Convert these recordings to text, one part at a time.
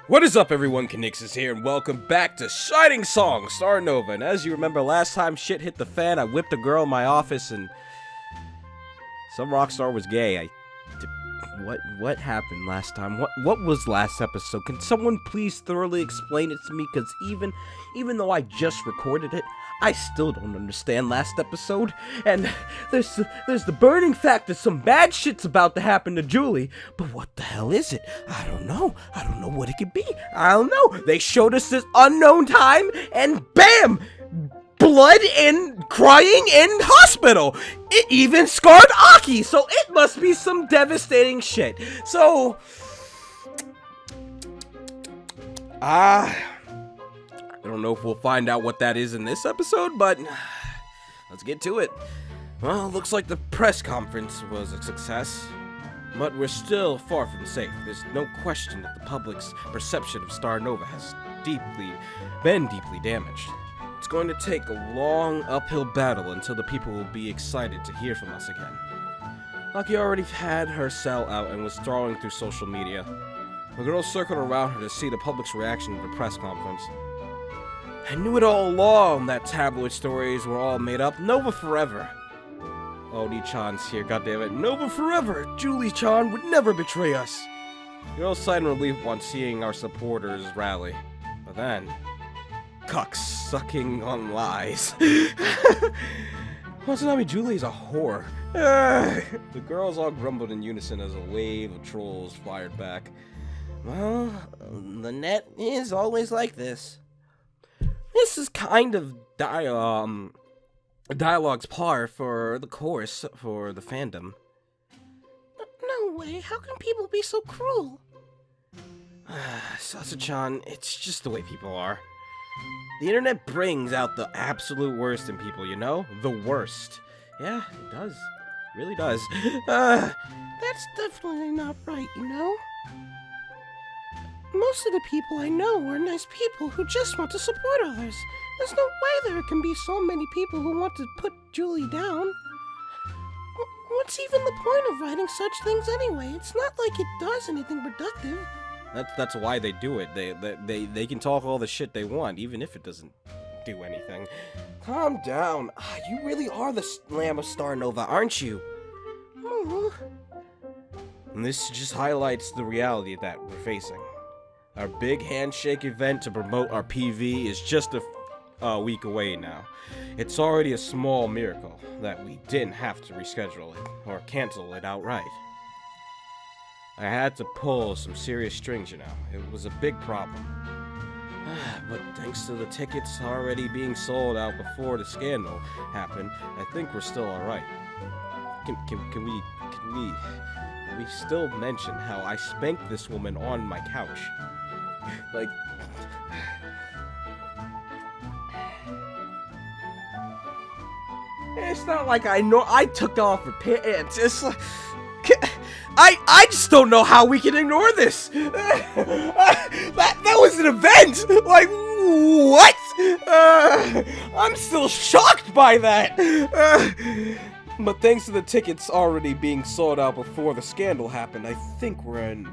What is up, everyone? Conixis here, and welcome back to Shining Song, Starnova. And as you remember, last time shit hit the fan, I whipped a girl in my office, and some rock star was gay. What happened last time? What was last episode? Can someone please thoroughly explain it to me? Because even though I just recorded it, I still don't understand last episode. And there's the burning fact that some bad shit's about to happen to Julie. But what the hell is it? I don't know. I don't know what it could be. I don't know. They showed us this unknown time, and BAM! Blood and crying in hospital. It even scarred Aki, so it must be some devastating shit. So, I don't know if we'll find out what that is in this episode, but let's get to it. Well, looks like the press conference was a success, but we're still far from safe. There's no question that the public's perception of Starnova has been deeply damaged. It's going to take a long uphill battle until the people will be excited to hear from us again. Aki already had her cell out and was trawling through social media. The girls circled around her to see the public's reaction to the press conference. I knew it all along that tabloid stories were all made up. Nova forever. Oh, Ni-chan's here, goddammit. Nova forever! Julie-chan would never betray us! The girls sighed in relief on seeing our supporters rally. But then, sucking on lies. Watanabe Julie is a whore. The girls all grumbled in unison as a wave of trolls fired back. Well, the net is always like this. This is kind of dialogue's par for the course for the fandom. No way, how can people be so cruel? Sasa-chan, it's just the way people are. The internet brings out the absolute worst in people, you know? The worst. Yeah, it does. It really does. That's definitely not right, you know? Most of the people I know are nice people who just want to support others. There's no way there can be so many people who want to put Julie down. What's even the point of writing such things anyway? It's not like it does anything productive. That's why they do it. They can talk all the shit they want, even if it doesn't do anything. Calm down. You really are the Lamb of Starnova, aren't you? And this just highlights the reality that we're facing. Our big handshake event to promote our PV is just a week away now. It's already a small miracle that we didn't have to reschedule it or cancel it outright. I had to pull some serious strings, you know. It was a big problem. But thanks to the tickets already being sold out before the scandal happened, I think we're still alright. Can we still mention how I spanked this woman on my couch? Like, it's not like I took off her pants. It's like, I just don't know how we can ignore this. That was an event. Like, what? I'm still shocked by that. But thanks to the tickets already being sold out before the scandal happened, I think we're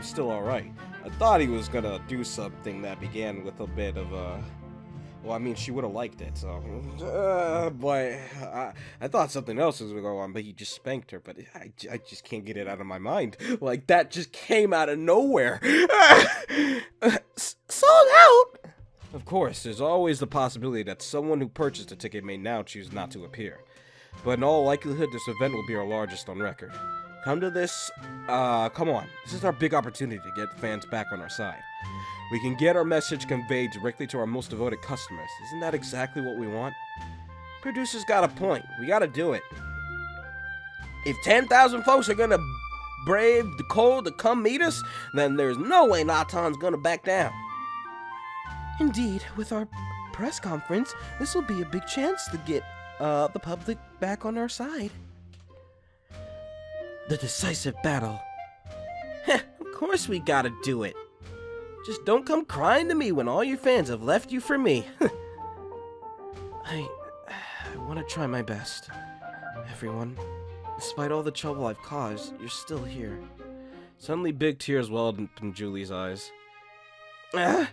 still alright. I thought he was gonna do something that began with a bit of well, I mean, she would have liked it, so, but I thought something else was gonna go on, but he just spanked her, but I just can't get it out of my mind. Like, that just came out of nowhere. Sold out? Of course, there's always the possibility that someone who purchased a ticket may now choose not to appear. But in all likelihood, this event will be our largest on record. Come on. This is our big opportunity to get fans back on our side. We can get our message conveyed directly to our most devoted customers. Isn't that exactly what we want? Producer's got a point. We gotta do it. If 10,000 folks are gonna brave the cold to come meet us, then there's no way Natan's gonna back down. Indeed, with our press conference, this will be a big chance to get the public back on our side. The decisive battle. Of course we gotta do it. Just don't come crying to me when all your fans have left you for me. I want to try my best. Everyone, despite all the trouble I've caused, you're still here. Suddenly big tears welled up in Julie's eyes. The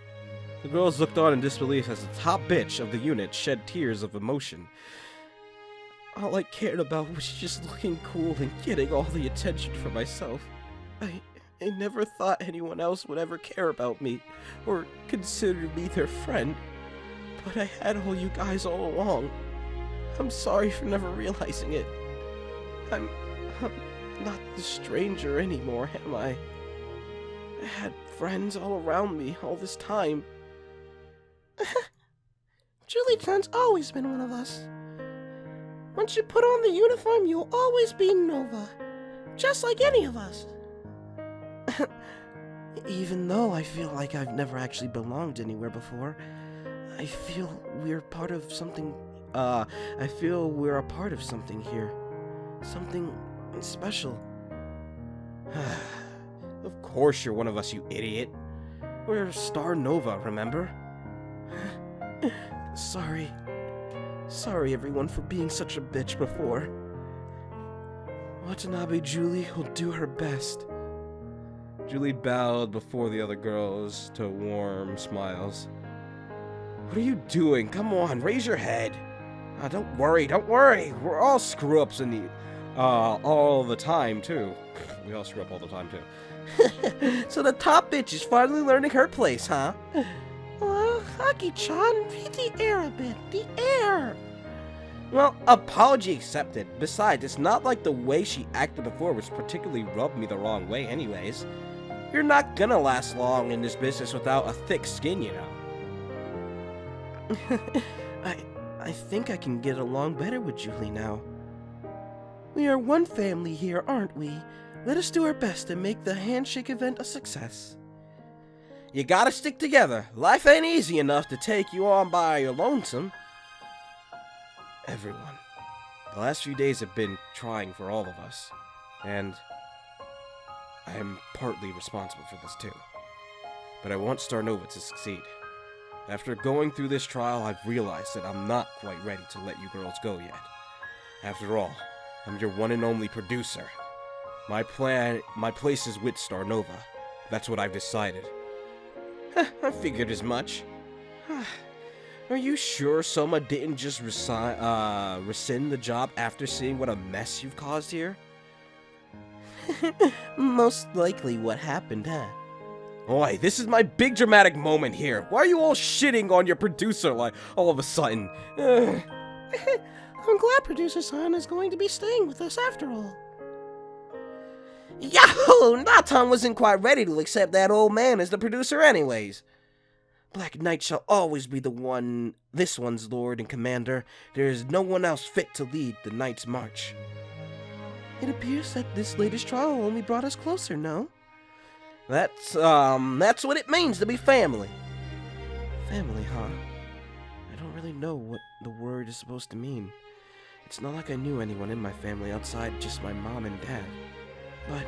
girls looked on in disbelief as the top bitch of the unit shed tears of emotion. All I cared about was just looking cool and getting all the attention for myself. I never thought anyone else would ever care about me or consider me their friend. But I had all you guys all along. I'm sorry for never realizing it. I'm not the stranger anymore, am I? I had friends all around me all this time. Julie-chan's always been one of us. Once you put on the uniform, you'll always be Nova. Just like any of us. Even though I feel like I've never actually belonged anywhere before, I feel we're part of something, I feel we're a part of something here. Something special. Of course you're one of us, you idiot. We're Starnova, remember? Sorry. Sorry, everyone, for being such a bitch before. Watanabe Julie will do her best. Julie bowed before the other girls to warm smiles. What are you doing? Come on, raise your head. Don't worry. We're all screw-ups in the, all the time, too. We all screw up all the time, too. So the top bitch is finally learning her place, huh? Aki-chan, read the air a bit. The air! Well, apology accepted. Besides, it's not like the way she acted before was particularly rubbed me the wrong way anyways. You're not gonna last long in this business without a thick skin, you know. I think I can get along better with Julie now. We are one family here, aren't we? Let us do our best to make the handshake event a success. You gotta stick together. Life ain't easy enough to take you on by your lonesome. Everyone. The last few days have been trying for all of us. And I am partly responsible for this too. But I want Starnova to succeed. After going through this trial, I've realized that I'm not quite ready to let you girls go yet. After all, I'm your one and only producer. My place is with Starnova. That's what I've decided. I figured as much. Are you sure Soma didn't just rescind the job after seeing what a mess you've caused here? Most likely what happened, huh? Oi, this is my big dramatic moment here. Why are you all shitting on your producer like all of a sudden? I'm glad Producer San is going to be staying with us after all. Yahoo! Natan wasn't quite ready to accept that old man as the producer anyways. Black Knight shall always be this one's lord and commander. There is no one else fit to lead the Knight's March. It appears that this latest trial only brought us closer, no? That's what it means to be family. Family, huh? I don't really know what the word is supposed to mean. It's not like I knew anyone in my family outside just my mom and dad. But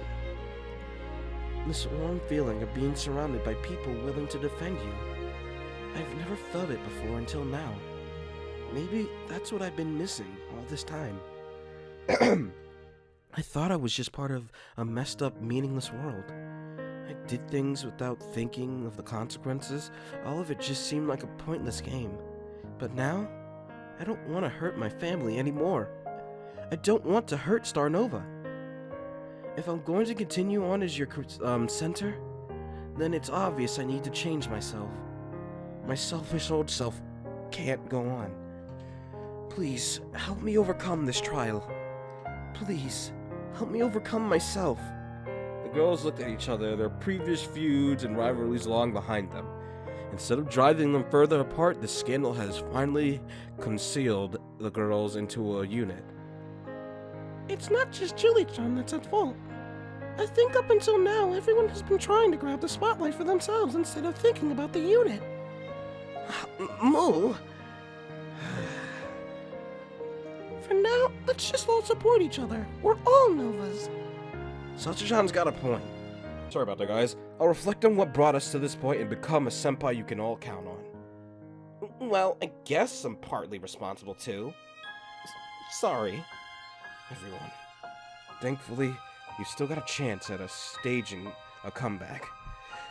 this warm feeling of being surrounded by people willing to defend you, I've never felt it before until now. Maybe that's what I've been missing all this time. I thought I was just part of a messed up, meaningless world. I did things without thinking of the consequences. All of it just seemed like a pointless game. But now, I don't want to hurt my family anymore. I don't want to hurt Starnova. If I'm going to continue on as your center, then it's obvious I need to change myself. My selfish old self can't go on. Please, help me overcome this trial. Please, help me overcome myself. The girls looked at each other, their previous feuds and rivalries long behind them. Instead of driving them further apart, the scandal has finally concealed the girls into a unit. It's not just Julie-chan that's at fault. I think up until now, everyone has been trying to grab the spotlight for themselves instead of thinking about the unit. Moo? For now, let's just all support each other. We're all Novas. Sacha-chan's got a point. Sorry about that, guys. I'll reflect on what brought us to this point and become a senpai you can all count on. Well, I guess I'm partly responsible too. Sorry, everyone. Thankfully, you still got a chance at staging a comeback.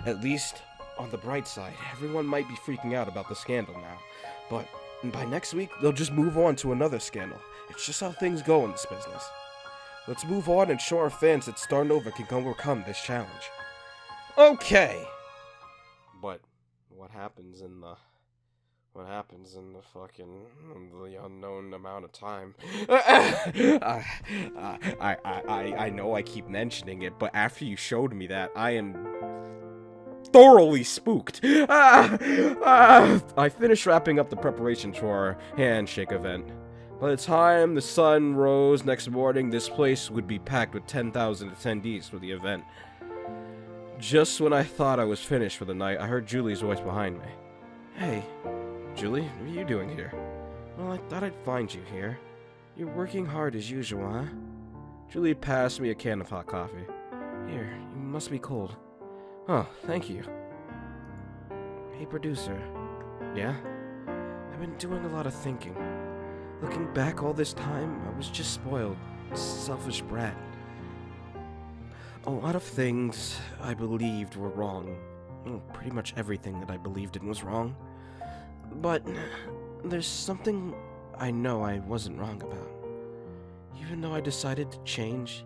At least, on the bright side, everyone might be freaking out about the scandal now, but by next week, they'll just move on to another scandal. It's just how things go in this business. Let's move on and show our fans that Starnova can overcome this challenge. Okay! But what happens in the fucking the unknown amount of time? I know I keep mentioning it, but after you showed me that, I am thoroughly spooked. I finished wrapping up the preparations for our handshake event. By the time the sun rose next morning, this place would be packed with 10,000 attendees for the event. Just when I thought I was finished for the night, I heard Julie's voice behind me. Hey, Julie, what are you doing here? Well, I thought I'd find you here. You're working hard as usual, huh? Julie passed me a can of hot coffee. Here, you must be cold. Oh, thank you. Hey, producer. Yeah? I've been doing a lot of thinking. Looking back all this time, I was just spoiled. Selfish brat. A lot of things I believed were wrong. Pretty much everything that I believed in was wrong. But there's something I know I wasn't wrong about. Even though I decided to change,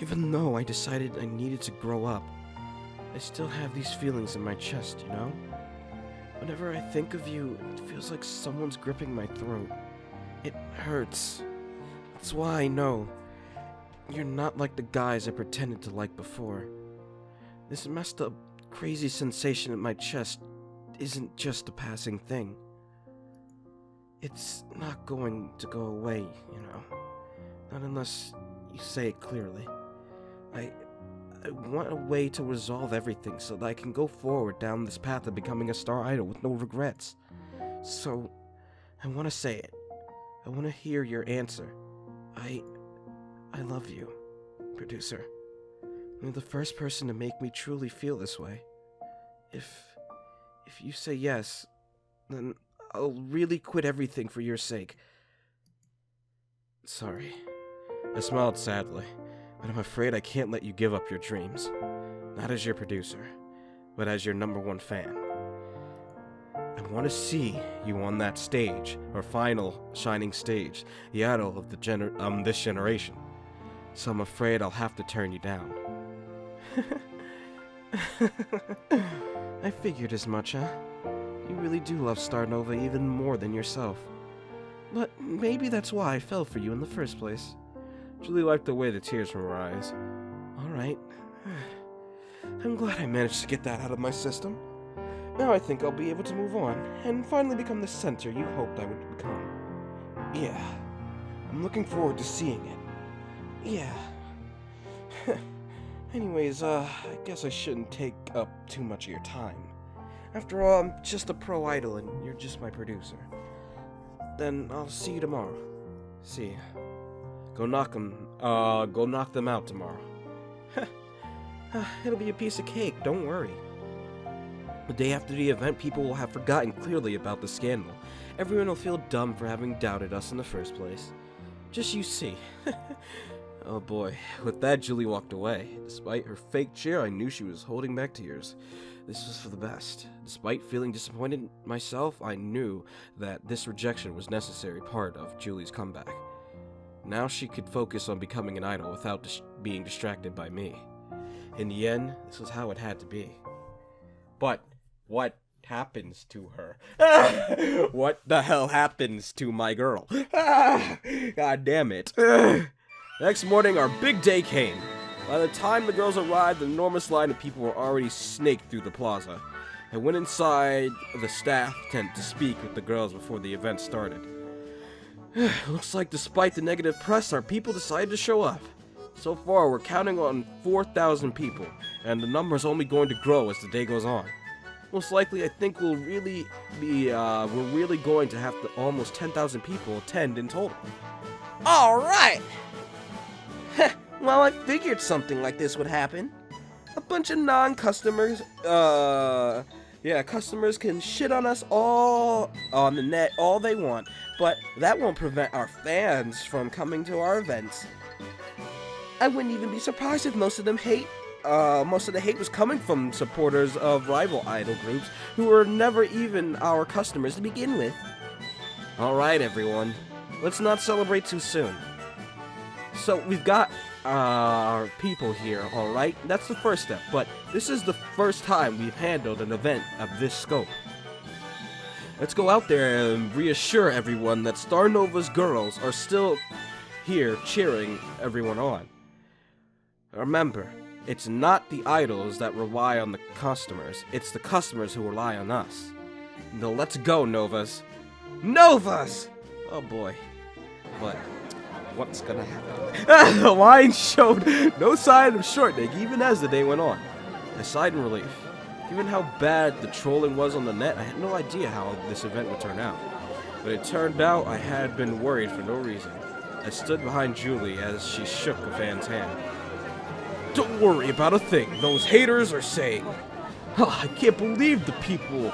even though I decided I needed to grow up, I still have these feelings in my chest, you know? Whenever I think of you, it feels like someone's gripping my throat. It hurts. That's why I know you're not like the guys I pretended to like before. This messed up, crazy sensation in my chest isn't just a passing thing. It's not going to go away, you know. Not unless you say it clearly. I want a way to resolve everything so that I can go forward down this path of becoming a star idol with no regrets. So, I want to say it. I want to hear your answer. I love you, producer. You're the first person to make me truly feel this way. If you say yes, then I'll really quit everything for your sake. Sorry. I smiled sadly, but I'm afraid I can't let you give up your dreams. Not as your producer, but as your #1 fan. I want to see you on that stage, our final shining stage, the idol of this generation. So I'm afraid I'll have to turn you down. I figured as much, huh? You really do love Starnova even more than yourself. But maybe that's why I fell for you in the first place. Julie wiped away the tears from her eyes. Alright. I'm glad I managed to get that out of my system. Now I think I'll be able to move on, and finally become the center you hoped I would become. Yeah. I'm looking forward to seeing it. Yeah. Anyways, I guess I shouldn't take up too much of your time. After all, I'm just a pro idol and you're just my producer. Then I'll see you tomorrow. See ya. Go knock them out tomorrow. It'll be a piece of cake, don't worry. The day after the event, people will have forgotten clearly about the scandal. Everyone will feel dumb for having doubted us in the first place. Just you see. Oh boy. With that, Julie walked away. Despite her fake cheer, I knew she was holding back tears. This was for the best. Despite feeling disappointed myself, I knew that this rejection was a necessary part of Julie's comeback. Now she could focus on becoming an idol without being distracted by me. In the end, this was how it had to be. But what happens to her? What the hell happens to my girl? God damn it. Next morning, our big day came. By the time the girls arrived, an enormous line of people were already snaked through the plaza. I went inside the staff tent to speak with the girls before the event started. Looks like despite the negative press, our people decided to show up. So far, we're counting on 4,000 people, and the number's only going to grow as the day goes on. Most likely, I think we're really going to have almost 10,000 people attend in total. All right. Well, I figured something like this would happen. A bunch of non-customers, customers can shit on us all on the net all they want, but that won't prevent our fans from coming to our events. I wouldn't even be surprised if most of them hate most of the hate was coming from supporters of rival idol groups who were never even our customers to begin with. Alright, everyone. Let's not celebrate too soon. So, we've got our people here, alright? That's the first step, but this is the first time we've handled an event of this scope. Let's go out there and reassure everyone that Starnova's girls are still here cheering everyone on. Remember, it's not the idols that rely on the customers, it's the customers who rely on us. Now let's go, Novas. Novas! Oh boy. But what's gonna happen? The line showed no sign of shortening even as the day went on. I sighed in relief. Given how bad the trolling was on the net, I had no idea how this event would turn out. But it turned out I had been worried for no reason. I stood behind Julie as she shook a fan's hand. Don't worry about a thing, those haters are saying. I can't believe people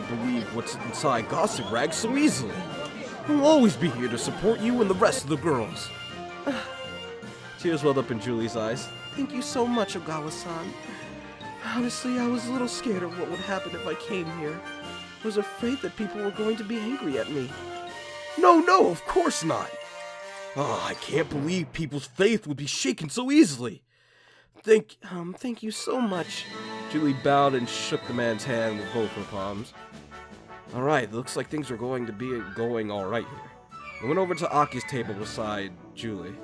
believe what's inside Gossip Rag so easily. I'll always be here to support you and the rest of the girls. Tears welled up in Julie's eyes. Thank you so much, Ogawa-san. Honestly, I was a little scared of what would happen if I came here. I was afraid that people were going to be angry at me. No, of course not. I can't believe people's faith would be shaken so easily. Thank you so much. Julie bowed and shook the man's hand with both her palms. Alright, looks like things are going to be going alright here. I went over to Aki's table beside Julie.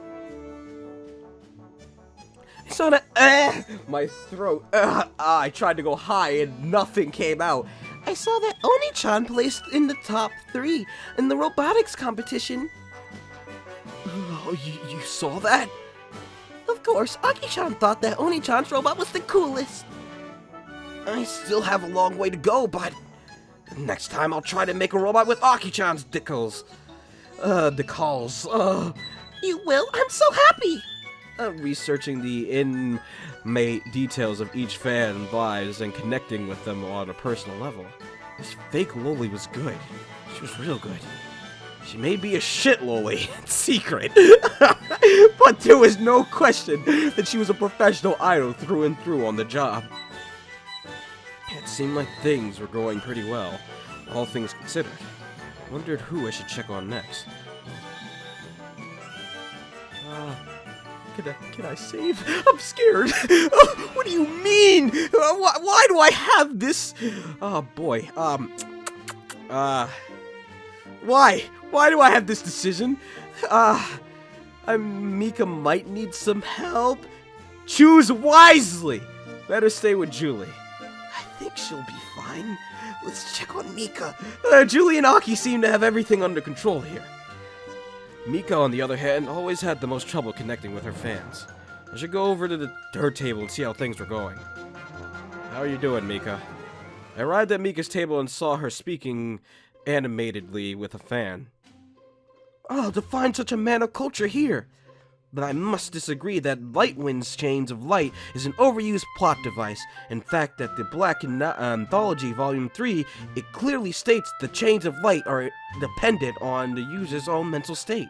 I saw that, my throat, I tried to go high and nothing came out. I saw that Oni-chan placed in the top 3 in the robotics competition. Oh, you saw that? Of course, Aki-chan thought that Oni-chan's robot was the coolest. I still have a long way to go, but next time I'll try to make a robot with Aki-chan's decals. You will? I'm so happy! Researching the inmate details of each fan's lives and connecting with them on a personal level. This fake loli was good. She was real good. She may be a shit loli in secret, but there was no question that she was a professional idol through and through on the job. It seemed like things were going pretty well, all things considered. I wondered who I should check on next. Can I save? I'm scared. What do you mean? Why do I have this? Oh boy. Why? Why do I have this decision? Mika might need some help. Choose wisely. Better stay with Julie. I think she'll be fine. Let's check on Mika. Julie and Aki seem to have everything under control here. Mika, on the other hand, always had the most trouble connecting with her fans. I should go over to her table and see how things were going. How are you doing, Mika? I arrived at Mika's table and saw her speaking animatedly with a fan. Oh, to find such a man of culture here! But I must disagree that Lightwind's Chains of Light is an overused plot device. In fact, that the Black Anthology Volume 3, it clearly states the Chains of Light are dependent on the user's own mental state.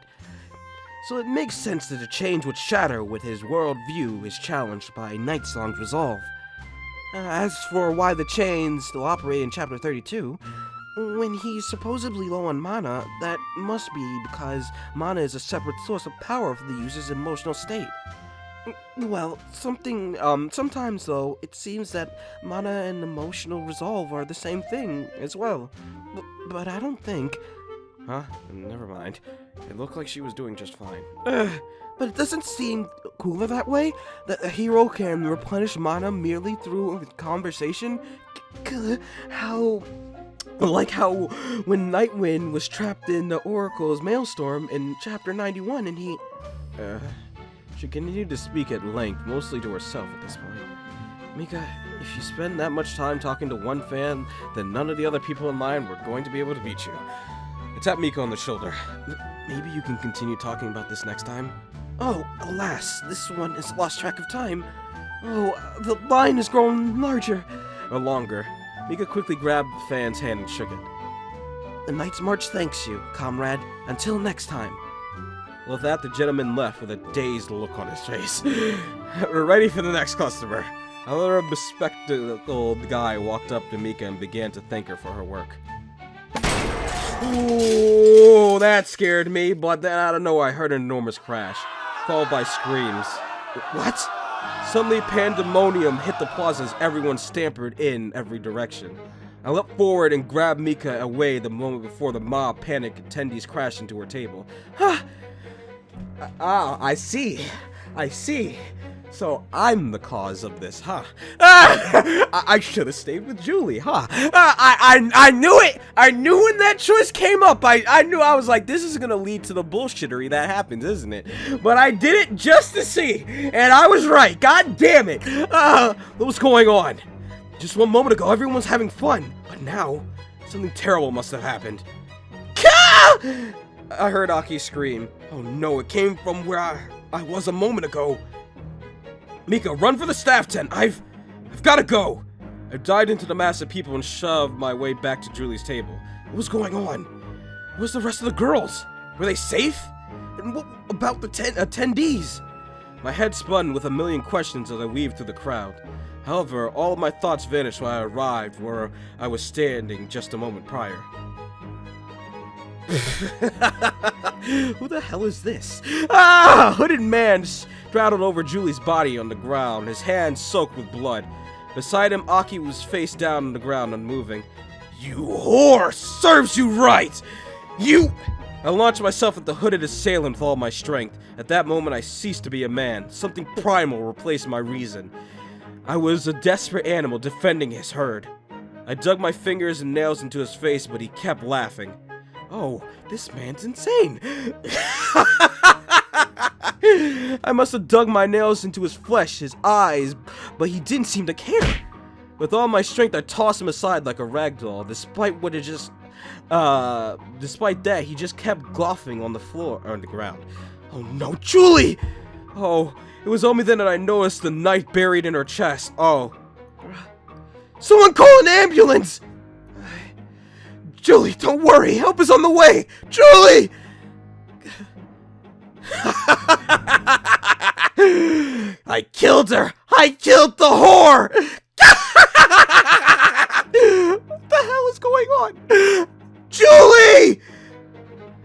So it makes sense that a change would shatter with his world view is challenged by Night Song's resolve. As for why the chains still operate in Chapter 32, when he's supposedly low on mana, that must be because mana is a separate source of power for the user's emotional state. Well, sometimes though, it seems that mana and emotional resolve are the same thing as well. But I don't think... Huh? Never mind. It looked like she was doing just fine. But it doesn't seem cooler that way? That a hero can replenish mana merely through conversation? Like how when Nightwind was trapped in the Oracle's maelstrom in Chapter 91 and he... She continued to speak at length, mostly to herself at this point. Mika, if you spend that much time talking to one fan, then none of the other people in line were going to be able to beat you. I tapped Mika on the shoulder. Maybe you can continue talking about this next time? Oh, alas, this one has lost track of time. Oh, the line has grown larger. Or longer. Mika quickly grabbed the fan's hand and shook it. The Knight's March thanks you, comrade. Until next time. With that, the gentleman left with a dazed look on his face. We're ready for the next customer. Another bespectacled guy walked up to Mika and began to thank her for her work. Ooh, that scared me, but then out of nowhere I heard an enormous crash, followed by screams. What? Suddenly pandemonium hit the plaza as everyone scampered in every direction. I leapt forward and grabbed Mika away the moment before the mob panicked attendees crashed into her table. I see. So I'm the cause of this, huh? I should have stayed with Julie, huh? I knew it! I knew when that choice came up, I knew. I was like, this is gonna lead to the bullshittery that happens, isn't it? But I did it just to see, and I was right. God damn it! What's going on? Just one moment ago, everyone's having fun, but now something terrible must have happened. I heard Aki scream. Oh no, it came from where I was a moment ago. Mika, run for the staff tent. I've gotta go. I dived into the mass of people and shoved my way back to Julie's table. What was going on? Where's the rest of the girls? Were they safe? And what about the attendees? My head spun with a million questions as I weaved through the crowd. However, all of my thoughts vanished when I arrived where I was standing just a moment prior. Who the hell is this? A hooded man straddled over Julie's body on the ground, his hands soaked with blood. Beside him, Aki was face down on the ground, unmoving. You whore! Serves you right! You... I launched myself at the hooded assailant with all my strength. At that moment, I ceased to be a man. Something primal replaced my reason. I was a desperate animal defending his herd. I dug my fingers and nails into his face, but he kept laughing. Oh, this man's insane. I must have dug my nails into his flesh, his eyes, but he didn't seem to care. With all my strength, I tossed him aside like a rag doll. Despite that, he just kept gloughing on the floor, or on the ground. Oh no, Julie! Oh, it was only then that I noticed the knife buried in her chest. Oh. Someone call an ambulance! Julie, don't worry, help is on the way! Julie! I killed her! I killed the whore! What the hell is going on? Julie!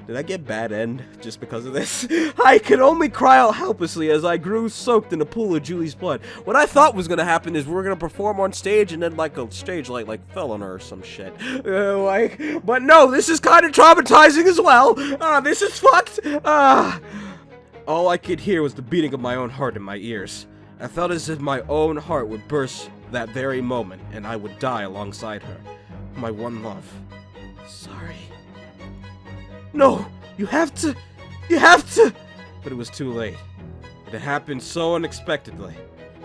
Did I get bad end just because of this? I could only cry out helplessly as I grew soaked in a pool of Julie's blood. What I thought was gonna happen is we were gonna perform on stage and then like a stage light like fell on her or some shit. But no, this is kind of traumatizing as well. This is fucked. All I could hear was the beating of my own heart in my ears. I felt as if my own heart would burst that very moment and I would die alongside her. My one love. Sorry. No, you have to. But it was too late. It had happened so unexpectedly.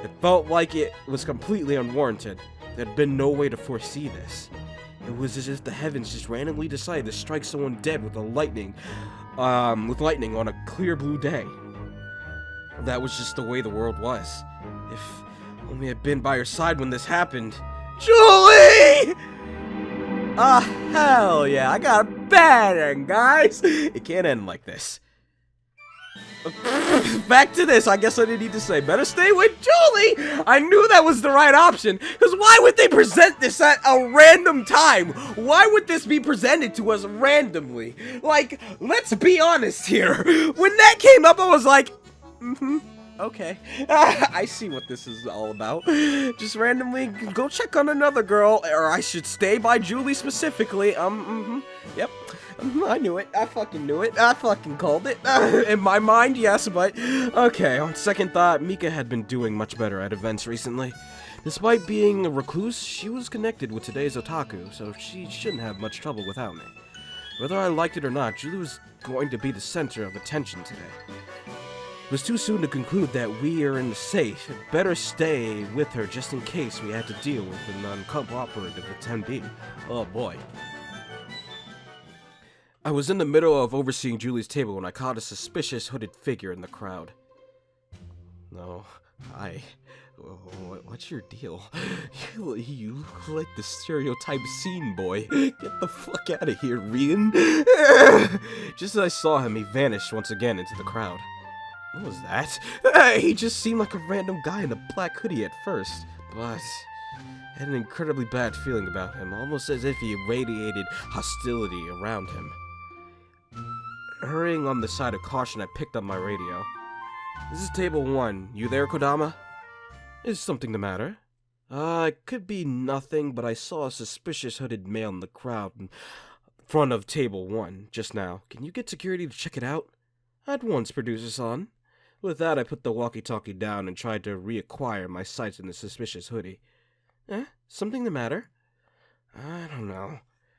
It felt like it was completely unwarranted. There had been no way to foresee this. It was as if the heavens just randomly decided to strike someone dead with lightning on a clear blue day. That was just the way the world was. If only I'd been by her side when this happened. Julie! Hell yeah, I got a bad end, guys! It can't end like this. Back to this, I guess I didn't need to say, better stay with Julie! I knew that was the right option, because why would they present this at a random time? Why would this be presented to us randomly? Like, let's be honest here. When that came up, I was like, okay. I see what this is all about. Just randomly go check on another girl, or I should stay by Julie specifically. Yep. I knew it. I fucking knew it. I fucking called it. In my mind, yes, but okay. On second thought, Mika had been doing much better at events recently. Despite being a recluse, she was connected with today's otaku, so she shouldn't have much trouble without me. Whether I liked it or not, Julie was going to be the center of attention today. It was too soon to conclude that we are in the safe. Better stay with her just in case we had to deal with an uncooperative attendee. Oh boy. I was in the middle of overseeing Julie's table when I caught a suspicious hooded figure in the crowd. No, hi. What's your deal? You look like the stereotype scene boy. Get the fuck out of here, Rian. Just as I saw him, he vanished once again into the crowd. What was that? He just seemed like a random guy in a black hoodie at first, but I had an incredibly bad feeling about him, almost as if he radiated hostility around him. Hurrying on the side of caution, I picked up my radio. This is table 1. You there, Kodama? Is something the matter? It could be nothing, but I saw a suspicious hooded male in the crowd in front of table 1 just now. Can you get security to check it out? At once, producer-san. With that, I put the walkie-talkie down and tried to reacquire my sights in the suspicious hoodie. Something the matter? I don't know.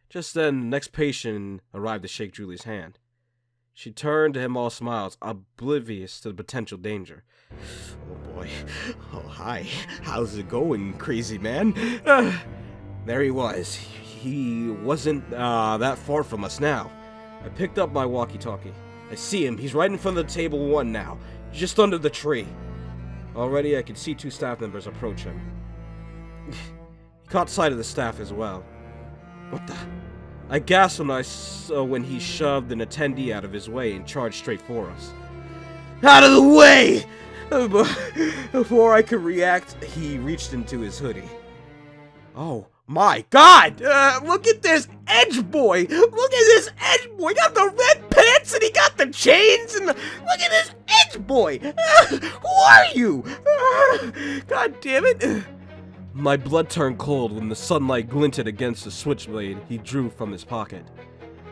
Just then, the next patient arrived to shake Julie's hand. She turned to him all smiles, oblivious to the potential danger. Oh boy. Oh, hi. How's it going, crazy man? There he was. He wasn't that far from us now. I picked up my walkie-talkie. I see him. He's right in front of the table 1 now, just under the tree. Already I could see 2 staff members approach him. He caught sight of the staff as well. What the? I gasped when he shoved an attendee out of his way and charged straight for us. Out of the way! Before I could react, he reached into his hoodie. Oh my god! Look at this edge boy! Look at this edge boy! He got the red pants and he got the chains and look at this edge boy! Who are you? God damn it! My blood turned cold when the sunlight glinted against the switchblade he drew from his pocket.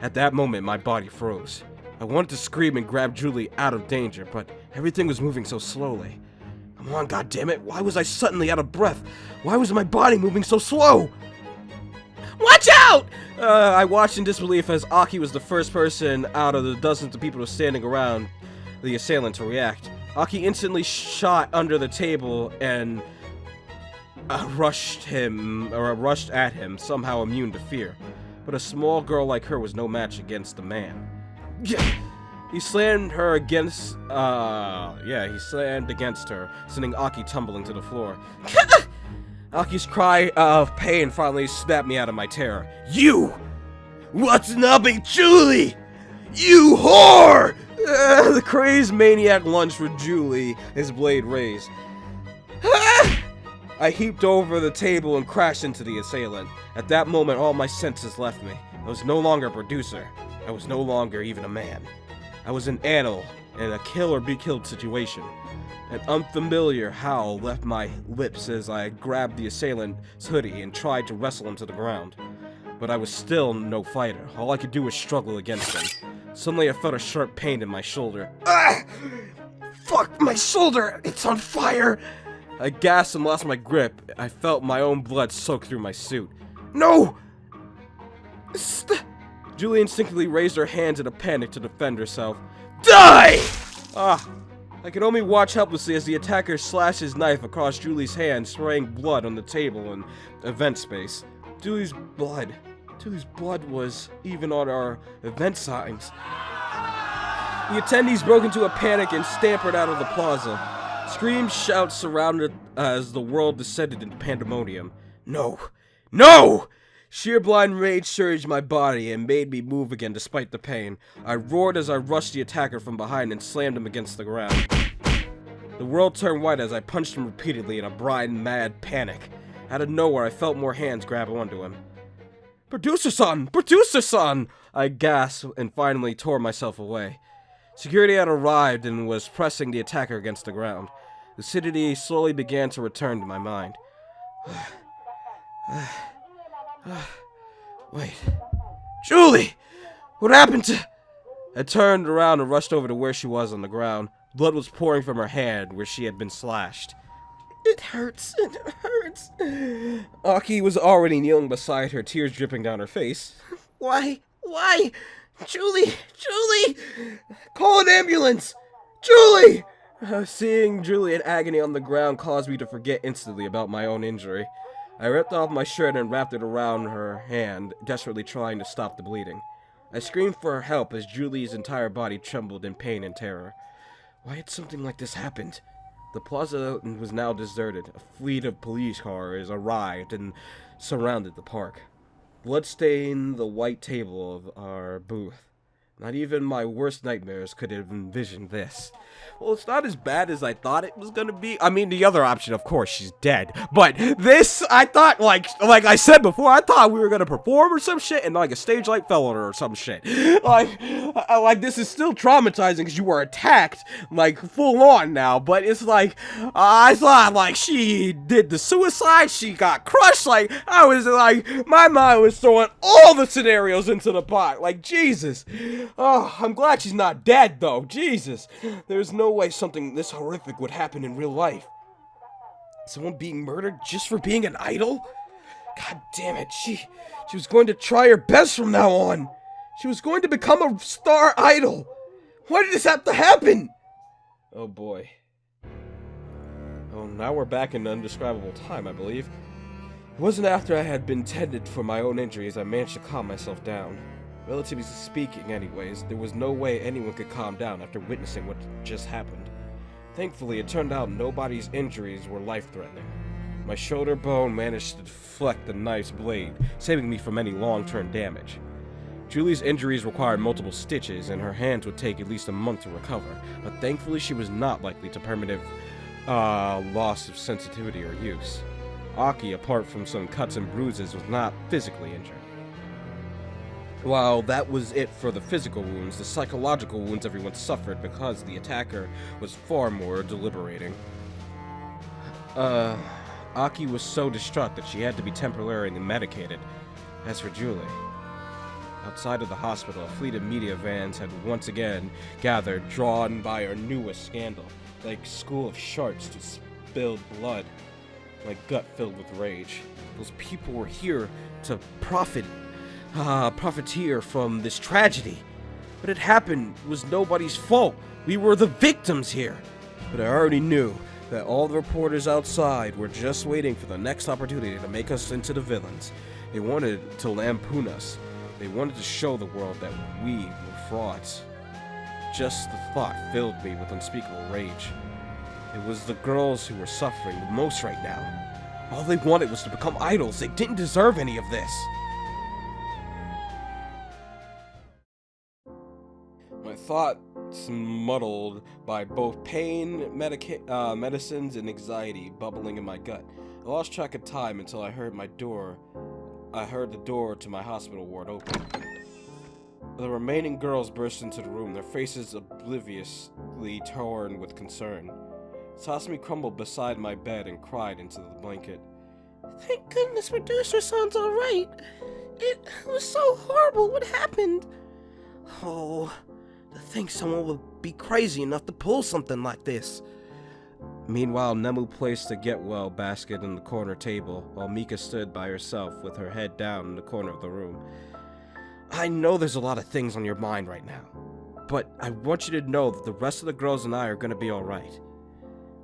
At that moment, my body froze. I wanted to scream and grab Julie out of danger, but everything was moving so slowly. Come on, goddammit, why was I suddenly out of breath? Why was my body moving so slow? Watch out! I watched in disbelief as Aki was the first person out of the dozens of people who were standing around the assailant to react. Aki instantly shot under the table and rushed at him, somehow immune to fear. But a small girl like her was no match against the man. He slammed her against, he slammed against her, sending Aki tumbling to the floor. Aki's cry of pain finally snapped me out of my terror. You! What's nubbing Julie? You whore! The crazed maniac lunged for Julie, his blade raised. I heaped over the table and crashed into the assailant. At that moment, all my senses left me. I was no longer a producer. I was no longer even a man. I was an animal in a kill-or-be-killed situation. An unfamiliar howl left my lips as I grabbed the assailant's hoodie and tried to wrestle him to the ground. But I was still no fighter. All I could do was struggle against him. Suddenly, I felt a sharp pain in my shoulder. Ah! Fuck, my shoulder! It's on fire! I gasped and lost my grip. I felt my own blood soak through my suit. No! Julie instinctively raised her hands in a panic to defend herself. Die! I could only watch helplessly as the attacker slashed his knife across Julie's hand, spraying blood on the table and event space. Julie's blood was even on our event signs. The attendees broke into a panic and scampered out of the plaza. Screams, shouts surrounded as the world descended into pandemonium. No! No! Sheer blind rage surged my body and made me move again despite the pain. I roared as I rushed the attacker from behind and slammed him against the ground. The world turned white as I punched him repeatedly in a blind, mad panic. Out of nowhere, I felt more hands grab onto him. Producer-san! Producer-san! I gasped and finally tore myself away. Security had arrived and was pressing the attacker against the ground. Lucidity slowly began to return to my mind. Wait. Julie! What happened to... I turned around and rushed over to where she was on the ground. Blood was pouring from her hand where she had been slashed. It hurts. It hurts. Aki was already kneeling beside her, tears dripping down her face. Why? Why? Julie! Julie! Call an ambulance! Julie! Seeing Julie in agony on the ground caused me to forget instantly about my own injury. I ripped off my shirt and wrapped it around her hand, desperately trying to stop the bleeding. I screamed for help as Julie's entire body trembled in pain and terror. Why had something like this happened? The plaza was now deserted. A fleet of police cars arrived and surrounded the park. Blood stained the white table of our booth. Not even my worst nightmares could have envisioned this. Well, it's not as bad as I thought it was gonna be. I mean, the other option, of course, she's dead. But this, I thought, like I said before, I thought we were gonna perform or some shit, and like a stage light fell on her or some shit. Like this is still traumatizing because you were attacked, like full on now. But it's like, I thought like she did the suicide, she got crushed. Like I was like, my mind was throwing all the scenarios into the pot. Like Jesus. Oh, I'm glad she's not dead, though. Jesus. There's no way something this horrific would happen in real life. Someone being murdered just for being an idol? God damn it. She was going to try her best from now on. She was going to become a star idol. Why did this have to happen? Oh, boy. Oh, now we're back in undescribable time, I believe. It wasn't after I had been tended for my own injuries I managed to calm myself down. Relatively speaking, anyways, there was no way anyone could calm down after witnessing what just happened. Thankfully, it turned out nobody's injuries were life-threatening. My shoulder bone managed to deflect the knife's blade, saving me from any long-term damage. Julie's injuries required multiple stitches, and her hands would take at least a month to recover, but thankfully she was not likely to permanent loss of sensitivity or use. Aki, apart from some cuts and bruises, was not physically injured. While that was it for the physical wounds, the psychological wounds everyone suffered because the attacker was far more deliberating. Aki was so distraught that she had to be temporarily medicated. As for Julie, outside of the hospital, a fleet of media vans had once again gathered, drawn by our newest scandal, like school of sharks to spilled blood. My gut filled with rage. Those people were here to profiteer from this tragedy. What had happened was nobody's fault. We were the victims here. But I already knew that all the reporters outside were just waiting for the next opportunity to make us into the villains. They wanted to lampoon us. They wanted to show the world that we were frauds. Just the thought filled me with unspeakable rage. It was the girls who were suffering the most right now. All they wanted was to become idols. They didn't deserve any of this. My thoughts muddled by both pain, medicines, and anxiety bubbling in my gut. I lost track of time until I heard the door to my hospital ward open. The remaining girls burst into the room, their faces obliviously torn with concern. Sasami crumbled beside my bed and cried into the blanket. Thank goodness Producer Son's alright. It was so horrible what happened. Oh, to think someone would be crazy enough to pull something like this. Meanwhile, Nemu placed a get-well basket on the corner table, while Mika stood by herself with her head down in the corner of the room. I know there's a lot of things on your mind right now, but I want you to know that the rest of the girls and I are gonna be alright.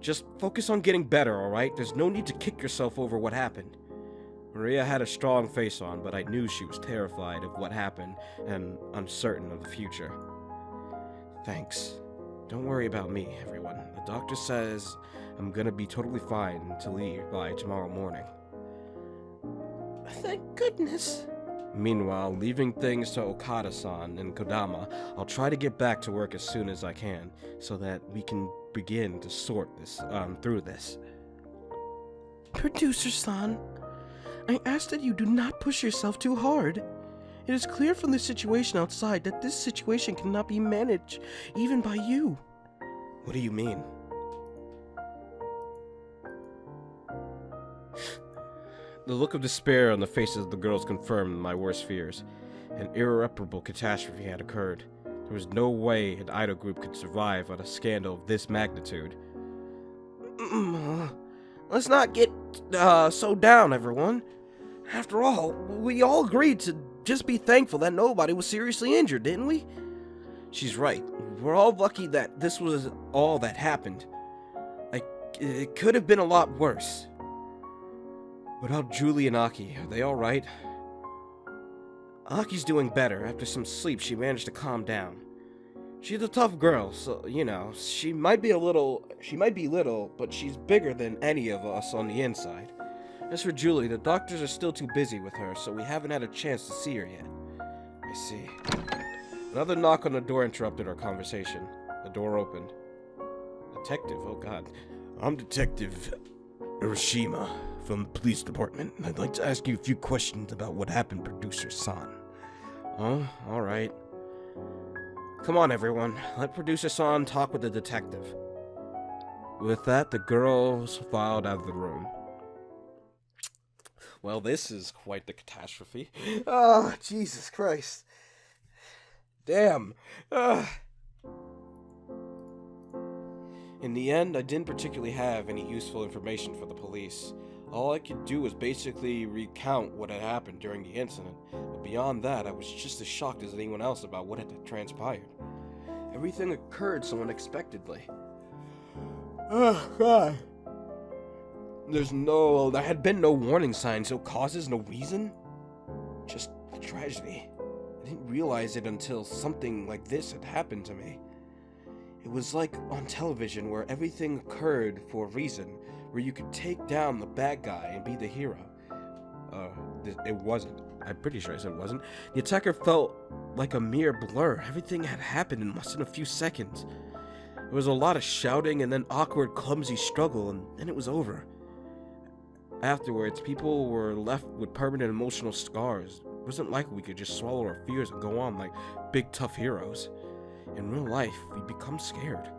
Just focus on getting better, alright? There's no need to kick yourself over what happened. Maria had a strong face on, but I knew she was terrified of what happened and uncertain of the future. Thanks. Don't worry about me, everyone. The doctor says I'm gonna be totally fine to leave by tomorrow morning. Thank goodness. Meanwhile, leaving things to Okada-san and Kodama, I'll try to get back to work as soon as I can, so that we can begin to sort this through this. Producer-san, I ask that you do not push yourself too hard. It is clear from the situation outside that this situation cannot be managed, even by you. What do you mean? The look of despair on the faces of the girls confirmed my worst fears. An irreparable catastrophe had occurred. There was no way an idol group could survive on a scandal of this magnitude. Let's not get so down, everyone. After all, we all agreed to just be thankful that nobody was seriously injured, didn't we? She's right. We're all lucky that this was all that happened. It could have been a lot worse. What about Julie and Aki? Are they alright? Aki's doing better. After some sleep, she managed to calm down. She's a tough girl, so, you know, she might be little, but she's bigger than any of us on the inside. As for Julie, the doctors are still too busy with her, so we haven't had a chance to see her yet. I see. Another knock on the door interrupted our conversation. The door opened. Detective, oh god. I'm Detective Hiroshima from the police department. I'd like to ask you a few questions about what happened, Producer San. Oh, alright. Come on, everyone. Let Producer San talk with the detective. With that, the girls filed out of the room. Well, this is quite the catastrophe. Oh, Jesus Christ. Damn. In the end, I didn't particularly have any useful information for the police. All I could do was basically recount what had happened during the incident, but beyond that, I was just as shocked as anyone else about what had transpired. Everything occurred so unexpectedly. Oh, God. There had been no warning signs, no causes, no reason. Just a tragedy. I didn't realize it until something like this had happened to me. It was like on television where everything occurred for a reason, where you could take down the bad guy and be the hero. It wasn't. I'm pretty sure I said it wasn't. The attacker felt like a mere blur. Everything had happened in less than a few seconds. There was a lot of shouting and then awkward, clumsy struggle, and then it was over. Afterwards, people were left with permanent emotional scars. It wasn't like we could just swallow our fears and go on like big, tough heroes. In real life, we become scared.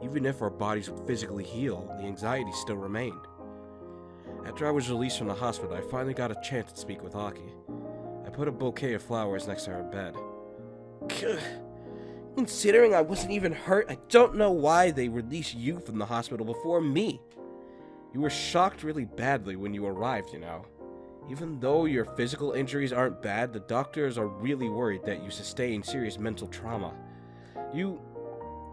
Even if our bodies would physically heal, the anxiety still remained. After I was released from the hospital, I finally got a chance to speak with Aki. I put a bouquet of flowers next to her bed. Considering I wasn't even hurt, I don't know why they released you from the hospital before me. You were shocked really badly when you arrived, you know. Even though your physical injuries aren't bad, the doctors are really worried that you sustained serious mental trauma. You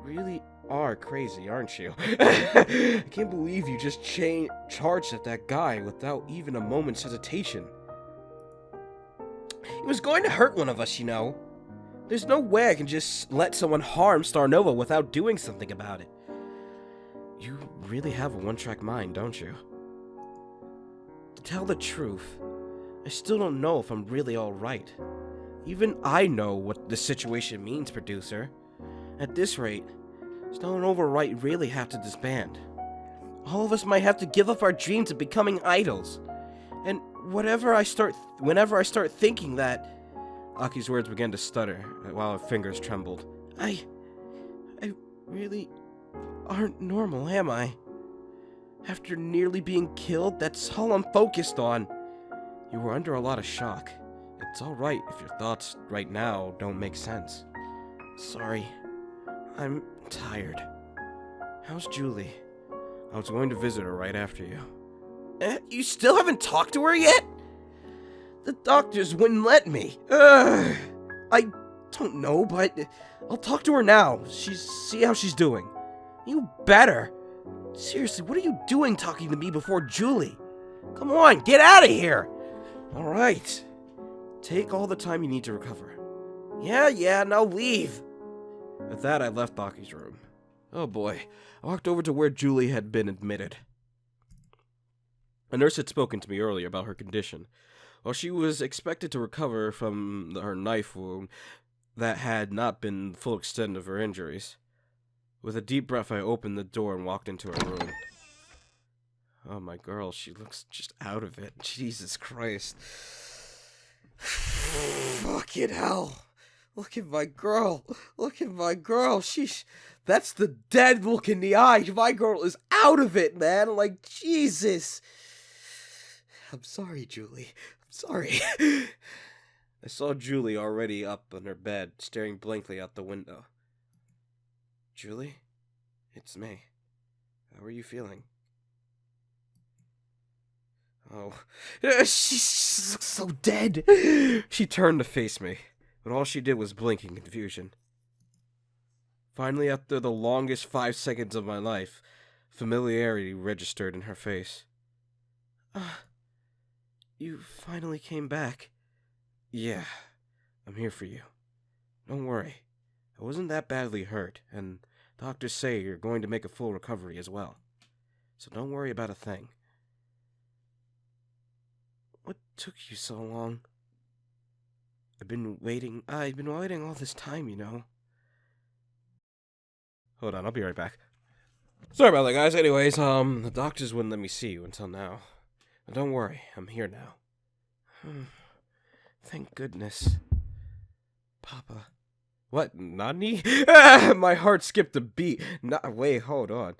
really are crazy, aren't you? I can't believe you just charged at that guy without even a moment's hesitation. It was going to hurt one of us, you know. There's no way I can just let someone harm Starnova without doing something about it. You really have a one-track mind, don't you? To tell the truth, I still don't know if I'm really alright. Even I know what the situation means, producer. At this rate, Starnova might really have to disband. All of us might have to give up our dreams of becoming idols. And whenever I start thinking that... Aki's words began to stutter while her fingers trembled. I really aren't normal, am I? After nearly being killed, that's all I'm focused on. You were under a lot of shock. It's alright if your thoughts right now don't make sense. Sorry. I'm tired. How's Julie? I was going to visit her right after you. You still haven't talked to her yet? The doctors wouldn't let me. I don't know, but I'll talk to her now. See how she's doing. You better. Seriously, what are you doing talking to me before Julie? Come on, get out of here. All right. Take all the time you need to recover. Yeah, now leave. With that, I left Aki's room. Oh boy. I walked over to where Julie had been admitted. A nurse had spoken to me earlier about her condition. While she was expected to recover from her knife wound, that had not been the full extent of her injuries. With a deep breath, I opened the door and walked into her room. Oh, my girl, she looks just out of it. Jesus Christ. Fucking hell. Look at my girl. That's the dead look in the eye. My girl is out of it, man. Like, Jesus. I'm sorry, Julie. I'm sorry. I saw Julie already up on her bed, staring blankly out the window. Julie? It's me. How are you feeling? Oh. She looks so dead. She turned to face me, but all she did was blink in confusion. Finally, after the longest 5 seconds of my life, familiarity registered in her face. You finally came back. Yeah, I'm here for you. Don't worry. I wasn't that badly hurt, and doctors say you're going to make a full recovery as well. So don't worry about a thing. What took you so long? I've been waiting all this time, you know. Hold on, I'll be right back. Sorry about that, guys. Anyways, the doctors wouldn't let me see you until now. But don't worry, I'm here now. Thank goodness. Papa. What, Nani? My heart skipped a beat. Wait, hold on.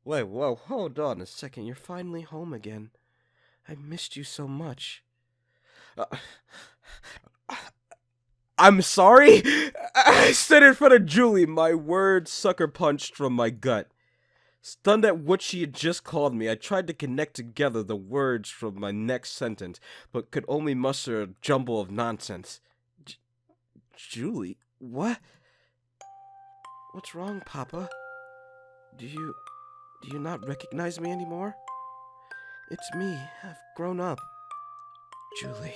Wait, whoa, hold on a second. You're finally home again. I missed you so much. I'm sorry? I stood in front of Julie, my words sucker punched from my gut. Stunned at what she had just called me, I tried to connect together the words from my next sentence, but could only muster a jumble of nonsense. Julie? What? What's wrong, Papa? Do you not recognize me anymore? It's me. I've grown up. Julie.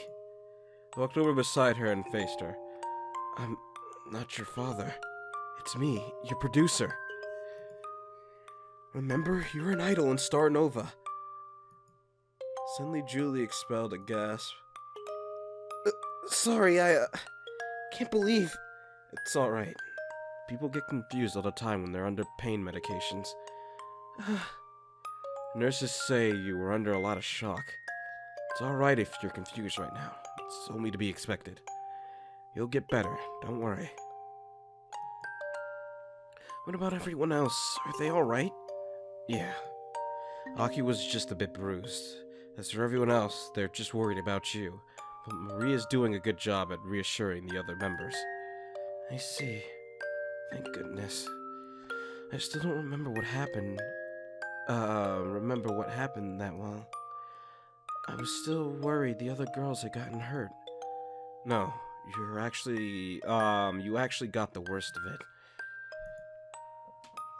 I walked over beside her and faced her. I'm not your father. It's me, your producer. Remember, you were an idol in Starnova. Suddenly, Julie expelled a gasp. Sorry, I can't believe... It's alright. People get confused all the time when they're under pain medications. Nurses say you were under a lot of shock. It's alright if you're confused right now. It's only to be expected. You'll get better, don't worry. What about everyone else? Are they alright? Yeah. Aki was just a bit bruised. As for everyone else, they're just worried about you. But Maria's doing a good job at reassuring the other members. I see. Thank goodness. I still don't remember what happened. That well. I was still worried the other girls had gotten hurt. No, you actually got the worst of it.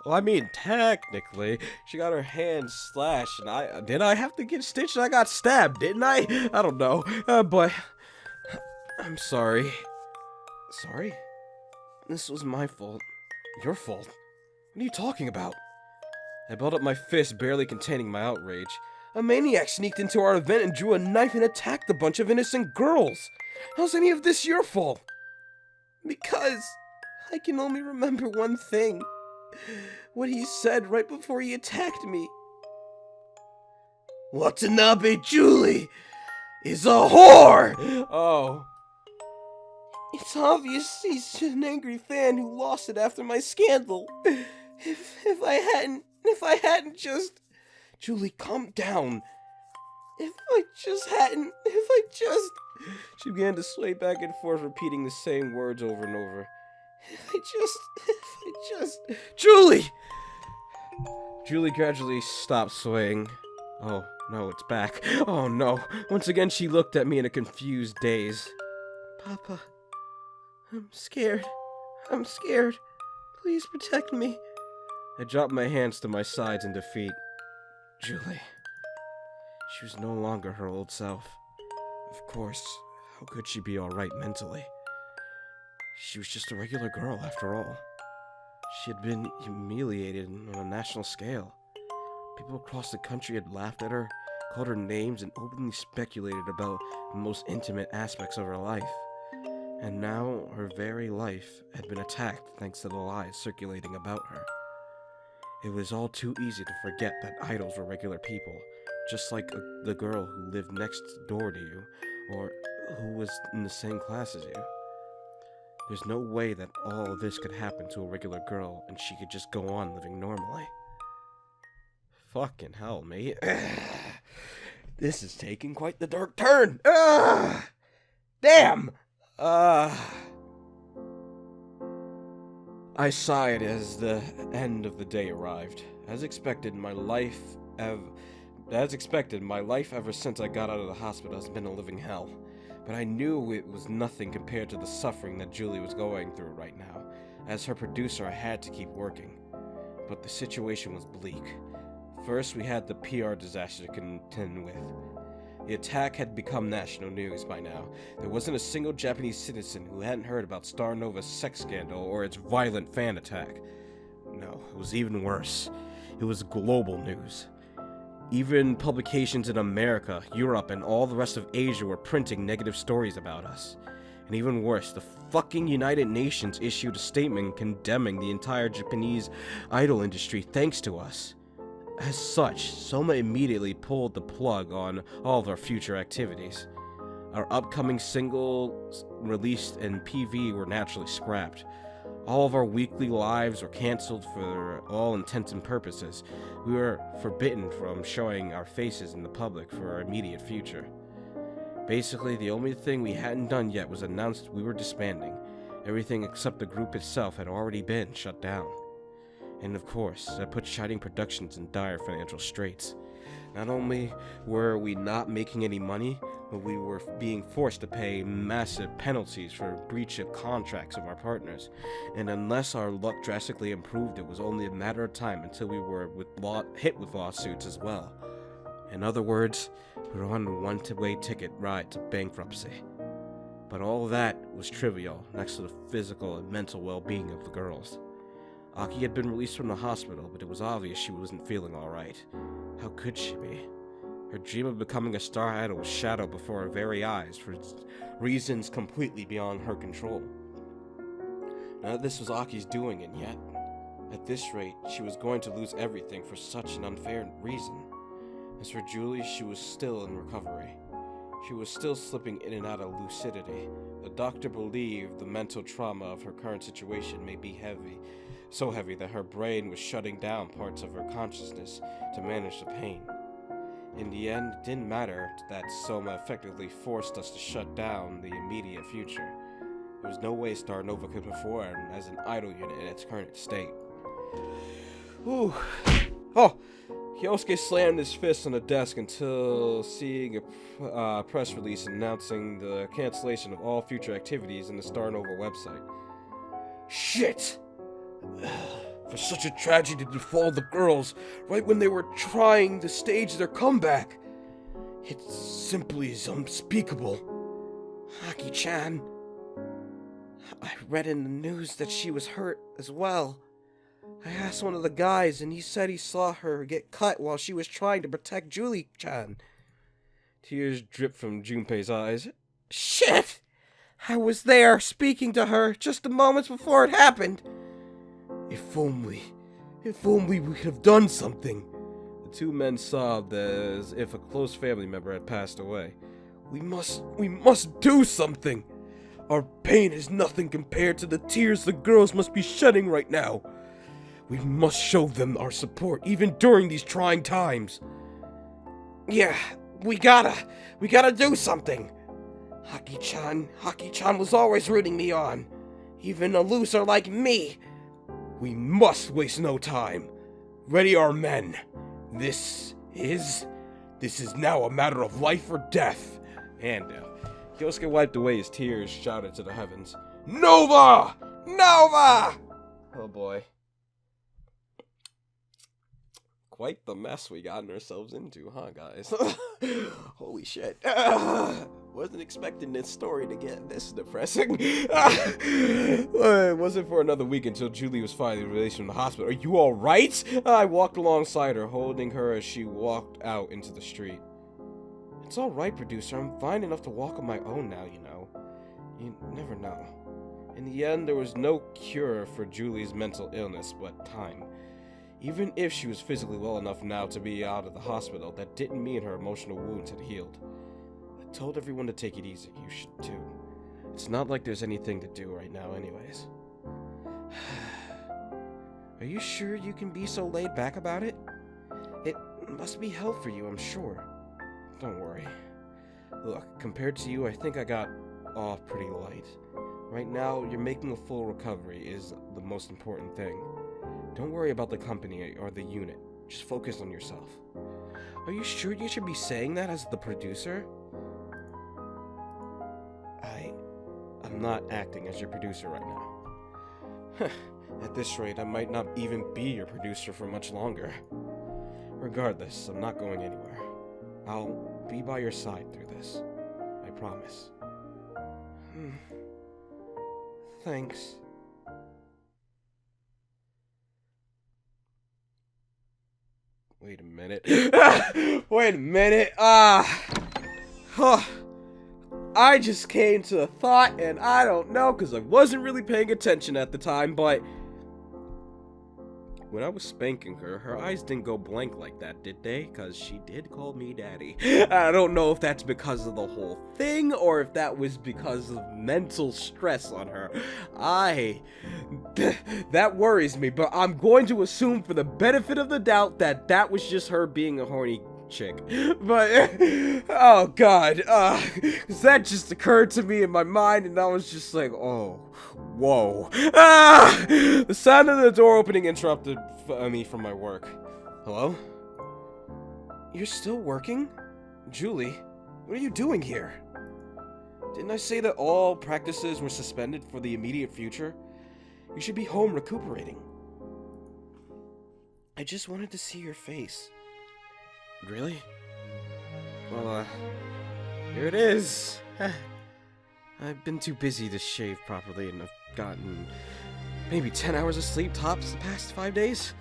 Well, I mean, technically, she got her hand slashed, and I have to get stitched? I got stabbed, didn't I? I don't know, but I'm sorry. Sorry? This was my fault. Your fault? What are you talking about? I balled up my fist, barely containing my outrage. A maniac sneaked into our event and drew a knife and attacked a bunch of innocent girls. How's any of this your fault? Because I can only remember one thing. What he said right before he attacked me. Watanabe Julie is a whore! Oh. It's obvious he's an angry fan who lost it after my scandal. If I hadn't just... Julie, calm down. If I just... She began to sway back and forth, repeating the same words over and over. If I just... Julie! Julie gradually stopped swaying. Oh, no, it's back. Oh, no. Once again, she looked at me in a confused daze. Papa, I'm scared. Please protect me. I dropped my hands to my sides in defeat. Julie. She was no longer her old self. Of course, how could she be alright mentally? She was just a regular girl, after all. She had been humiliated on a national scale. People across the country had laughed at her, called her names, and openly speculated about the most intimate aspects of her life. And now her very life had been attacked thanks to the lies circulating about her. It was all too easy to forget that idols were regular people, just like the girl who lived next door to you, or who was in the same class as you. There's no way that all of this could happen to a regular girl and she could just go on living normally. Fucking hell, mate. This is taking quite the dark turn. Damn! I sighed as the end of the day arrived. As expected, my life ever since I got out of the hospital has been a living hell. But I knew it was nothing compared to the suffering that Julie was going through right now. As her producer, I had to keep working. But the situation was bleak. First, we had the PR disaster to contend with. The attack had become national news by now. There wasn't a single Japanese citizen who hadn't heard about Starnova's sex scandal or its violent fan attack. No, it was even worse. It was global news. Even publications in America, Europe, and all the rest of Asia were printing negative stories about us. And even worse, the fucking United Nations issued a statement condemning the entire Japanese idol industry thanks to us. As such, Soma immediately pulled the plug on all of our future activities. Our upcoming singles released and PV were naturally scrapped. All of our weekly lives were cancelled for all intents and purposes. We were forbidden from showing our faces in the public for our immediate future. Basically, the only thing we hadn't done yet was announced we were disbanding. Everything except the group itself had already been shut down. And of course, that put Shining Productions in dire financial straits. Not only were we not making any money, but we were being forced to pay massive penalties for breach of contracts of our partners. And unless our luck drastically improved, it was only a matter of time until we were hit with lawsuits as well. In other words, we were on a one-way ticket ride to bankruptcy. But all that was trivial next to the physical and mental well-being of the girls. Aki had been released from the hospital, but it was obvious she wasn't feeling alright. How could she be? Her dream of becoming a star idol was shadowed before her very eyes for reasons completely beyond her control. None of this was Aki's doing, and yet, at this rate, she was going to lose everything for such an unfair reason. As for Julie, she was still in recovery. She was still slipping in and out of lucidity. The doctor believed the mental trauma of her current situation may be heavy, so heavy that her brain was shutting down parts of her consciousness to manage the pain. In the end, it didn't matter that Soma effectively forced us to shut down the immediate future. There was no way Starnova could perform as an idol unit in its current state. Ooh. Oh! Kyosuke slammed his fist on the desk until seeing a press release announcing the cancellation of all future activities in the Starnova website. Shit! For such a tragedy to befall the girls right when they were trying to stage their comeback. It simply is unspeakable. Aki-chan. I read in the news that she was hurt as well. I asked one of the guys and he said he saw her get cut while she was trying to protect Julie-chan. Tears dripped from Junpei's eyes. Shit! I was there speaking to her just the moments before it happened. If only we could have done something. The two men sobbed as if a close family member had passed away. We must do something. Our pain is nothing compared to the tears the girls must be shedding right now. We must show them our support even during these trying times. Yeah, we gotta do something. Aki-chan was always rooting me on. Even a loser like me. We must waste no time. Ready our men. This is now a matter of life or death. And Kyosuke wiped away his tears, shouted to the heavens, Nova! Nova! Oh boy. Quite the mess we gotten ourselves into, huh, guys? Holy shit. Wasn't expecting this story to get this depressing. It wasn't for another week until Julie was finally released from the hospital. Are you alright? I walked alongside her, holding her as she walked out into the street. It's alright, producer. I'm fine enough to walk on my own now, you know. You never know. In the end, there was no cure for Julie's mental illness, but time. Even if she was physically well enough now to be out of the hospital, that didn't mean her emotional wounds had healed. I told everyone to take it easy. You should too. It's not like there's anything to do right now anyways. Are you sure you can be so laid back about it? It must be hell for you, I'm sure. Don't worry. Look, compared to you, I think I got off pretty light. Right now, you're making a full recovery is the most important thing. Don't worry about the company or the unit. Just focus on yourself. Are you sure you should be saying that as the producer? I'm not acting as your producer right now. At this rate, I might not even be your producer for much longer. Regardless, I'm not going anywhere. I'll be by your side through this. I promise. Thanks. Wait a minute. Wait a minute. I just came to a thought, and I don't know, because I wasn't really paying attention at the time, but when I was spanking her, her eyes didn't go blank like that, did they? Because she did call me daddy. I don't know if that's because of the whole thing, or if that was because of mental stress on her. That worries me, but I'm going to assume for the benefit of the doubt that that was just her being a horny chick. But, oh god, 'cause that just occurred to me in my mind, and I was just like, oh, whoa. The sound of the door opening interrupted me from my work. Hello? You're still working? Julie, what are you doing here? Didn't I say that all practices were suspended for the immediate future? You should be home recuperating. I just wanted to see your face. Really? Well, here it is. I've been too busy to shave properly, and I've gotten maybe 10 hours of sleep tops the past 5 days.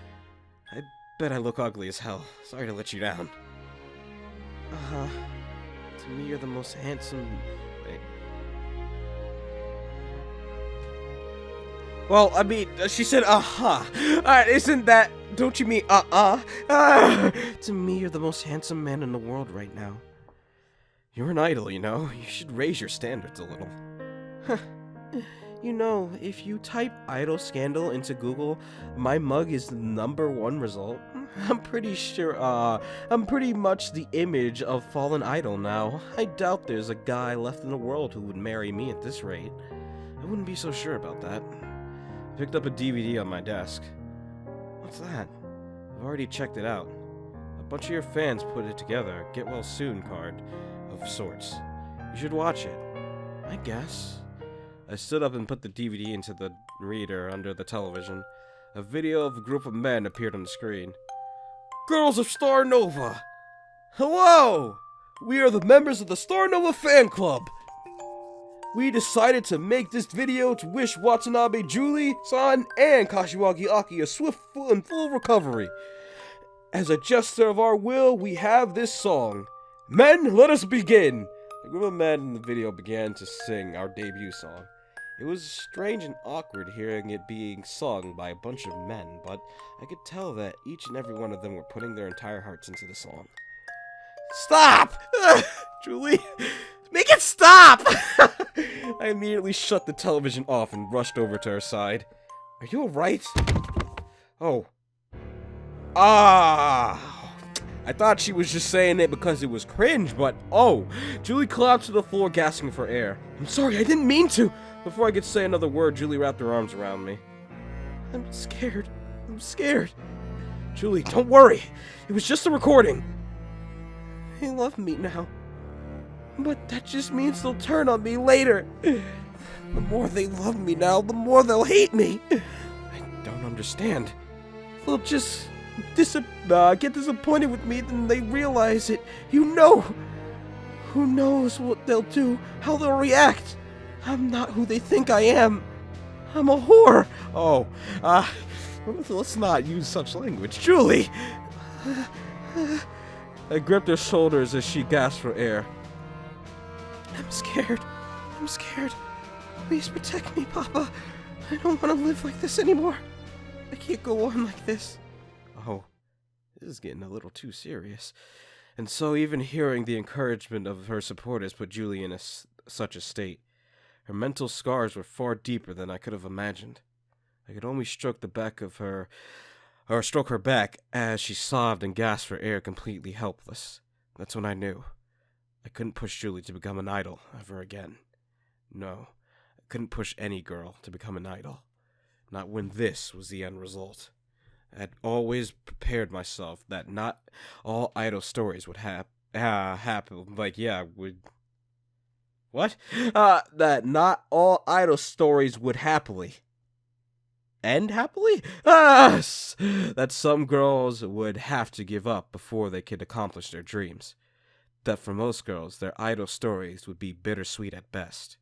I bet I look ugly as hell. Sorry to let you down. To me, you're the most handsome... Wait. Well, I mean, she said, Alright, isn't that... Don't you mean, To me, you're the most handsome man in the world right now. You're an idol, you know? You should raise your standards a little. You know, if you type idol scandal into Google, my mug is the #1 result. I'm pretty sure, I'm pretty much the image of fallen idol now. I doubt there's a guy left in the world who would marry me at this rate. I wouldn't be so sure about that. I picked up a DVD on my desk. What's that? I've already checked it out. A bunch of your fans put it together, get well soon card of sorts. You should watch it. I guess. I stood up and put the DVD into the reader under the television. A video of a group of men appeared on the screen. Girls of Starnova! Hello! We are the members of the Starnova fan club! We decided to make this video to wish Watanabe Julie-san and Kashiwagi Aki a swift and full recovery. As a gesture of our will, we have this song. Men, let us begin! The group of men in the video began to sing our debut song. It was strange and awkward hearing it being sung by a bunch of men, but I could tell that each and every one of them were putting their entire hearts into the song. Stop! Julie, make it stop! I immediately shut the television off and rushed over to her side. Are you alright? Oh. I thought she was just saying it because it was cringe, but Julie collapsed to the floor, gasping for air. I'm sorry, I didn't mean to! Before I could say another word, Julie wrapped her arms around me. I'm scared. Julie, don't worry. It was just a recording. They love me now. But that just means they'll turn on me later. The more they love me now, the more they'll hate me. I don't understand. They'll just get disappointed with me, then they realize it. You know. Who knows what they'll do, how they'll react. I'm not who they think I am. I'm a whore. Let's not use such language. Julie! I gripped her shoulders as she gasped for air. I'm scared. Please protect me, Papa. I don't want to live like this anymore. I can't go on like this. This is getting a little too serious. And so even hearing the encouragement of her supporters put Julie in such a state. Her mental scars were far deeper than I could have imagined. I could only stroke the back of her, or stroke her back as she sobbed and gasped for air, completely helpless. That's when I knew. I couldn't push Julie to become an idol ever again. No, I couldn't push any girl to become an idol. Not when this was the end result. I had always prepared myself that not all idol stories would happen. That not all idol stories would end happily? That some girls would have to give up before they could accomplish their dreams. That for most girls, their idol stories would be bittersweet at best.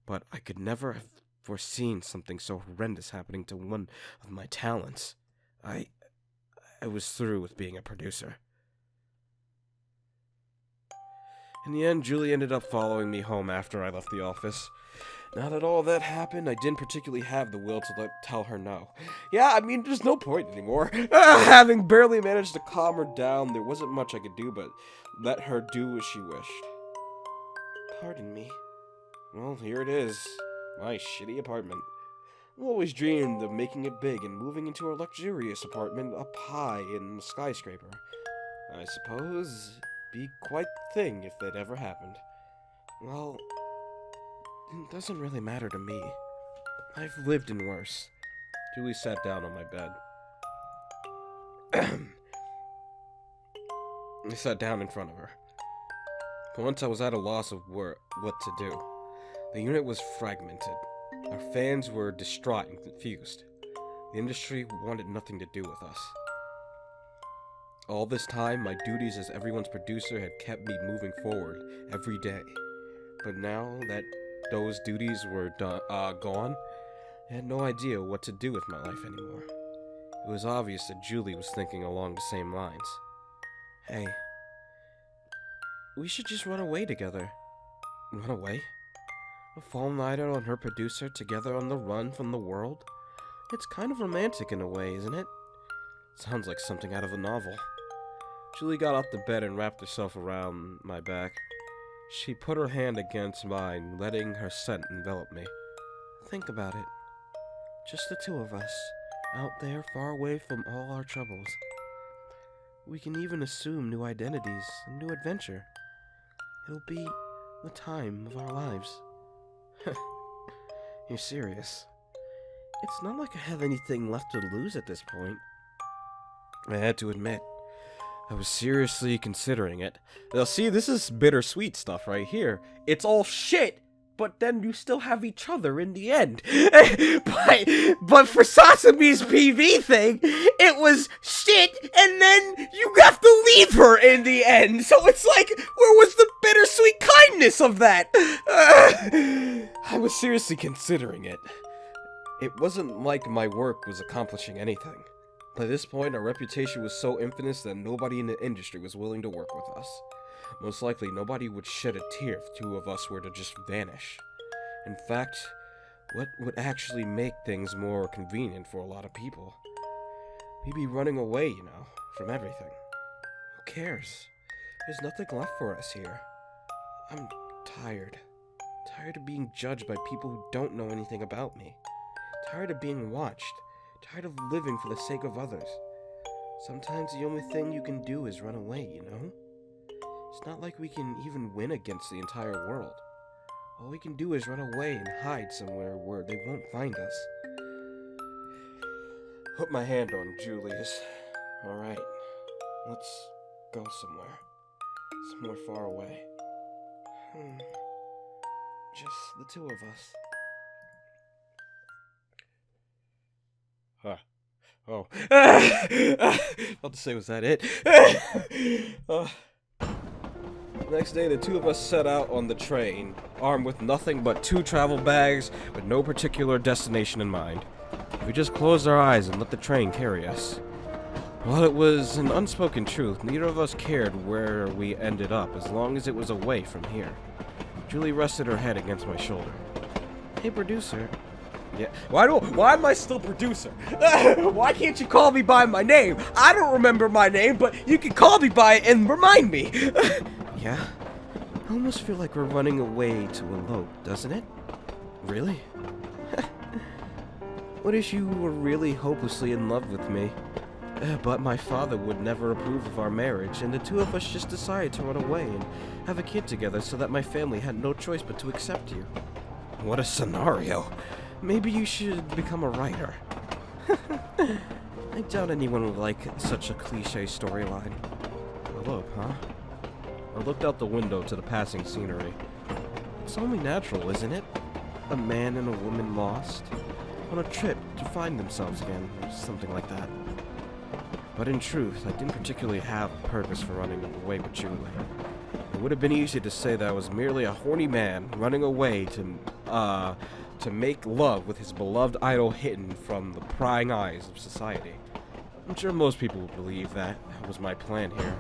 But I could never have foreseen something so horrendous happening to one of my talents. I I was through with being a producer. In the end, Julie ended up following me home after I left the office. Now that all that happened, I didn't particularly have the will to tell her no. Yeah, I mean, there's no point anymore. Having barely managed to calm her down, there wasn't much I could do but let her do as she wished. Pardon me. Well, here it is. My shitty apartment. I've always dreamed of making it big and moving into a luxurious apartment up high in the skyscraper. I suppose it'd be quite the thing if that ever happened. Well, it doesn't really matter to me. I've lived in worse. Julie sat down on my bed. I sat down in front of her. For once I was at a loss of what to do. The unit was fragmented. Our fans were distraught and confused. The industry wanted nothing to do with us. All this time, my duties as everyone's producer had kept me moving forward every day. But now that those duties were gone, I had no idea what to do with my life anymore. It was obvious that Julie was thinking along the same lines. Hey, we should just run away together. Run away? A fallen idol and her producer together on the run from the world? It's kind of romantic in a way, isn't it? Sounds like something out of a novel. Julie got off the bed and wrapped herself around my back. She put her hand against mine, letting her scent envelop me. Think about it. Just the two of us, out there far away from all our troubles. We can even assume new identities, a new adventure. It'll be the time of our lives. You're serious? It's not like I have anything left to lose at this point. I had to admit, I was seriously considering it. Now see, this is bittersweet stuff right here. It's all shit, but then you still have each other in the end. but for Sasame's PV thing, it was shit, and then you have to leave her in the end. So it's like, where was the bittersweet kindness of that? I was seriously considering it. It wasn't like my work was accomplishing anything. By this point, our reputation was so infamous that nobody in the industry was willing to work with us. Most likely, nobody would shed a tear if two of us were to just vanish. In fact, what would actually make things more convenient for a lot of people? We'd be running away, you know, from everything. Who cares? There's nothing left for us here. I'm tired. Tired of being judged by people who don't know anything about me. Tired of being watched. Tired of living for the sake of others. Sometimes the only thing you can do is run away, you know? It's not like we can even win against the entire world. All we can do is run away and hide somewhere where they won't find us. Put my hand on Julie's. Alright, let's go somewhere. Somewhere far away. Just the two of us. Huh. Oh. About to say, was that it? Next day, the two of us set out on the train, armed with nothing but 2 travel bags with no particular destination in mind. We just closed our eyes and let the train carry us. While it was an unspoken truth, neither of us cared where we ended up as long as it was away from here. Julie rested her head against my shoulder. Hey, producer. Yeah. Why am I still producer? Why can't you call me by my name? I don't remember my name, but you can call me by it and remind me. Yeah? I almost feel like we're running away to elope, doesn't it? Really? What if you were really hopelessly in love with me? But my father would never approve of our marriage, and the two of us just decided to run away and have a kid together so that my family had no choice but to accept you. What a scenario. Maybe you should become a writer. I doubt anyone would like such a cliche storyline. Elope, huh? I looked out the window to the passing scenery. It's only natural, isn't it? A man and a woman lost, on a trip to find themselves again, or something like that. But in truth, I didn't particularly have a purpose for running away with Julie. It would have been easy to say that I was merely a horny man running away to make love with his beloved idol hidden from the prying eyes of society. I'm sure most people would believe that was my plan here.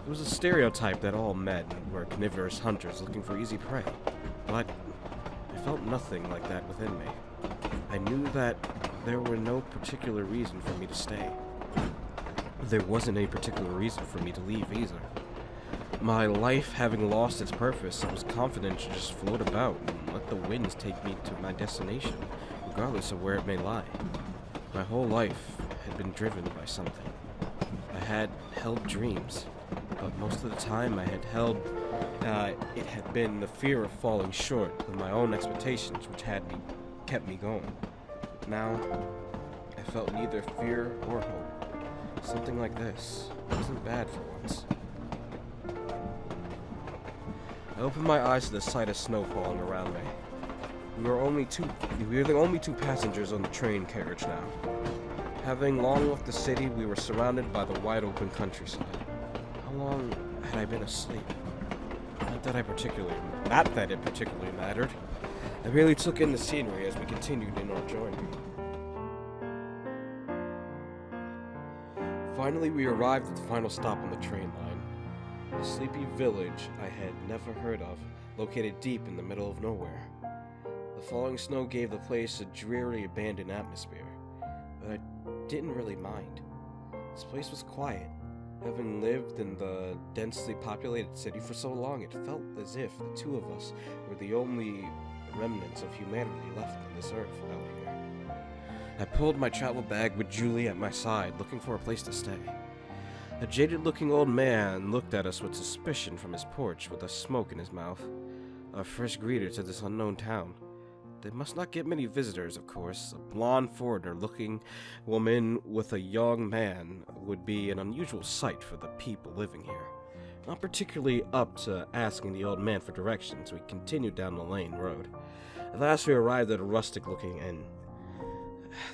It was a stereotype that all men were carnivorous hunters looking for easy prey. But I felt nothing like that within me. I knew that there were no particular reason for me to stay. There wasn't any particular reason for me to leave either. My life having lost its purpose, I was confident to just float about and let the winds take me to my destination, regardless of where it may lie. My whole life had been driven by something. I had held dreams, but most of the time it had been the fear of falling short of my own expectations which kept me going. Now, I felt neither fear or hope. Something like this wasn't bad for once. I opened my eyes to the sight of snow falling around me. We were the only two passengers on the train carriage now. Having long left the city, we were surrounded by the wide open countryside. How long had I been asleep? Not that it particularly mattered. I merely took in the scenery as we continued in our journey. Finally, we arrived at the final stop on the train line. A sleepy village I had never heard of, located deep in the middle of nowhere. The falling snow gave the place a dreary, abandoned atmosphere, but I didn't really mind. This place was quiet. Having lived in the densely populated city for so long, it felt as if the two of us were the only remnants of humanity left on this earth out here. I pulled my travel bag with Julie at my side, looking for a place to stay. A jaded-looking old man looked at us with suspicion from his porch with a smoke in his mouth. A fresh greeter to this unknown town. They must not get many visitors, of course. A blonde foreigner-looking woman with a young man would be an unusual sight for the people living here. Not particularly up to asking the old man for directions, we continued down the lane road. At last we arrived at a rustic-looking inn.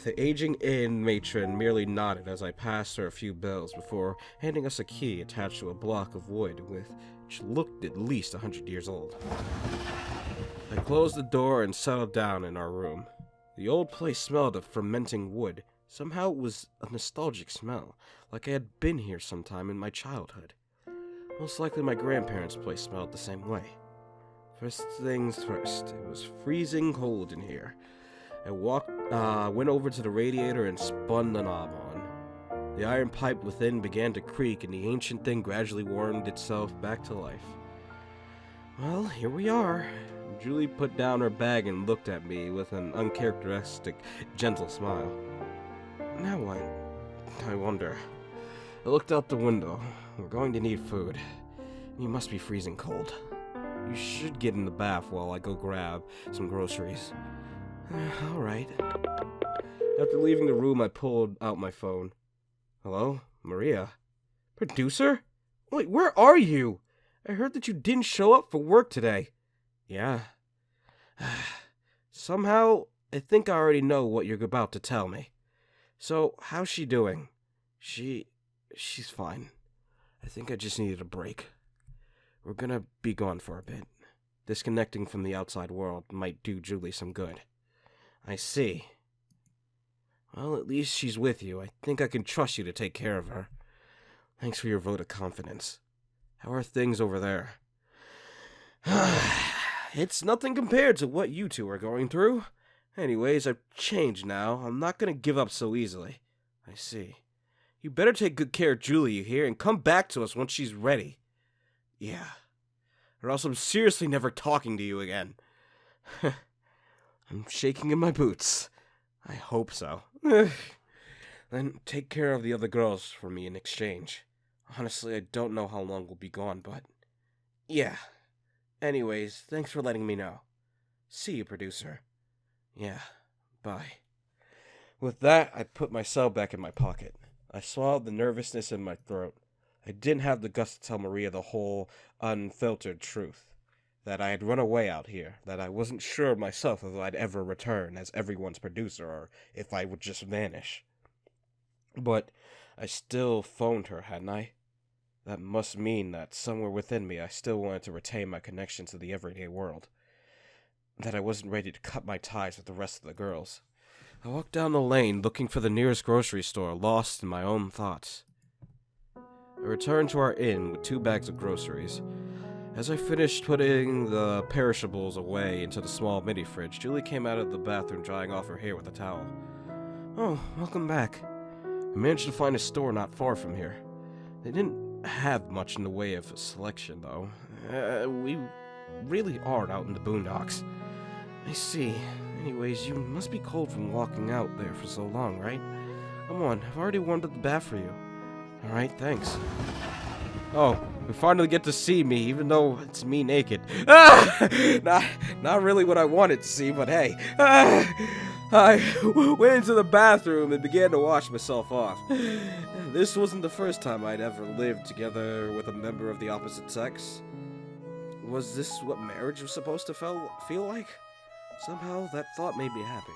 The aging inn matron merely nodded as I passed her a few bills before handing us a key attached to a block of wood which looked at least 100 years old. I closed the door and settled down in our room. The old place smelled of fermenting wood. Somehow it was a nostalgic smell, like I had been here sometime in my childhood. Most likely my grandparents' place smelled the same way. First things first, it was freezing cold in here. I went over to the radiator and spun the knob on. The iron pipe within began to creak and the ancient thing gradually warmed itself back to life. Well, here we are. Julie put down her bag and looked at me with an uncharacteristic, gentle smile. Now what? I wonder. I looked out the window. We're going to need food. You must be freezing cold. You should get in the bath while I go grab some groceries. Alright. After leaving the room, I pulled out my phone. Hello? Maria? Producer? Wait, where are you? I heard that you didn't show up for work today. Yeah. Somehow, I think I already know what you're about to tell me. So, how's she doing? She's fine. I think I just needed a break. We're gonna be gone for a bit. Disconnecting from the outside world might do Julie some good. I see. Well, at least she's with you. I think I can trust you to take care of her. Thanks for your vote of confidence. How are things over there? It's nothing compared to what you two are going through. Anyways, I've changed now. I'm not gonna give up so easily. I see. You better take good care of Julie, you hear, and come back to us once she's ready. Yeah. Or else I'm seriously never talking to you again. I'm shaking in my boots. I hope so. Then take care of the other girls for me in exchange. Honestly, I don't know how long we'll be gone, but... yeah. Anyways, thanks for letting me know. See you, producer. Yeah, bye. With that, I put my cell back in my pocket. I swallowed the nervousness in my throat. I didn't have the guts to tell Maria the whole, unfiltered truth. That I had run away out here, that I wasn't sure myself if I'd ever return as everyone's producer, or if I would just vanish. But I still phoned her, hadn't I? That must mean that somewhere within me I still wanted to retain my connection to the everyday world. That I wasn't ready to cut my ties with the rest of the girls. I walked down the lane, looking for the nearest grocery store, lost in my own thoughts. I returned to our inn with 2 bags of groceries. As I finished putting the perishables away into the small mini-fridge, Julie came out of the bathroom drying off her hair with a towel. "Oh, welcome back. I managed to find a store not far from here. They didn't have much in the way of selection, though. We really are out in the boondocks." "I see. Anyways, you must be cold from walking out there for so long, right? Come on, I've already warmed up the bath for you." "Alright, thanks." "Oh, you finally get to see me, even though it's me naked." Not really what I wanted to see, but hey. I went into the bathroom and began to wash myself off. This wasn't the first time I'd ever lived together with a member of the opposite sex. Was this what marriage was supposed to feel like? Somehow, that thought made me happy.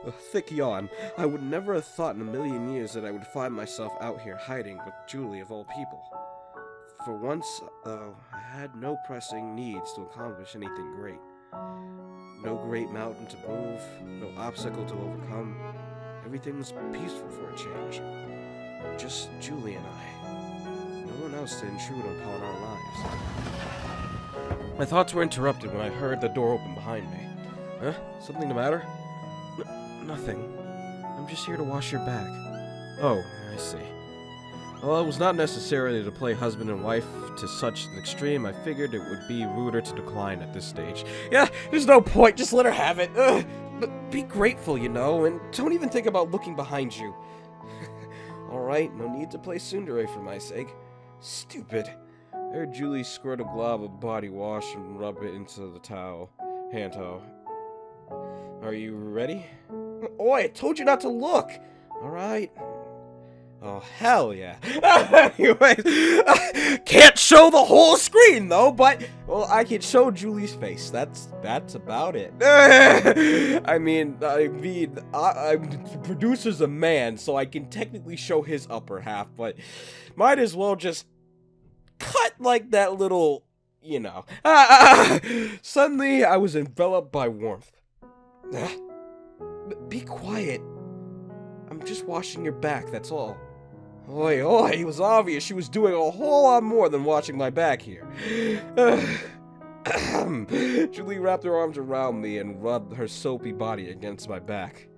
A thick yawn. I would never have thought in a million years that I would find myself out here hiding with Julie of all people. For once, though, I had no pressing needs to accomplish anything great. No great mountain to move, no obstacle to overcome. Everything was peaceful for a change. Just Julie and I. No one else to intrude upon our lives. My thoughts were interrupted when I heard the door open behind me. Huh? Something the matter? Nothing. I'm just here to wash your back. Oh, I see. Well, it was not necessarily to play husband and wife to such an extreme. I figured it would be ruder to decline at this stage. Yeah, there's no point. Just let her have it. But be grateful, you know, and don't even think about looking behind you. Alright, no need to play tsundere for my sake. Stupid. I heard Julie squirt a glob of body wash and rub it into the hand towel. Are you ready? Oi, I told you not to look! Alright. Oh, hell yeah. Anyways, can't show the whole screen, though, but, well, I can show Julie's face. That's about it. I mean, I'm the producer's a man, so I can technically show his upper half, but might as well just cut, like, that little, you know. Suddenly, I was enveloped by warmth. Be quiet. I'm just washing your back, that's all. Oi, it was obvious she was doing a whole lot more than washing my back here. Julie wrapped her arms around me and rubbed her soapy body against my back.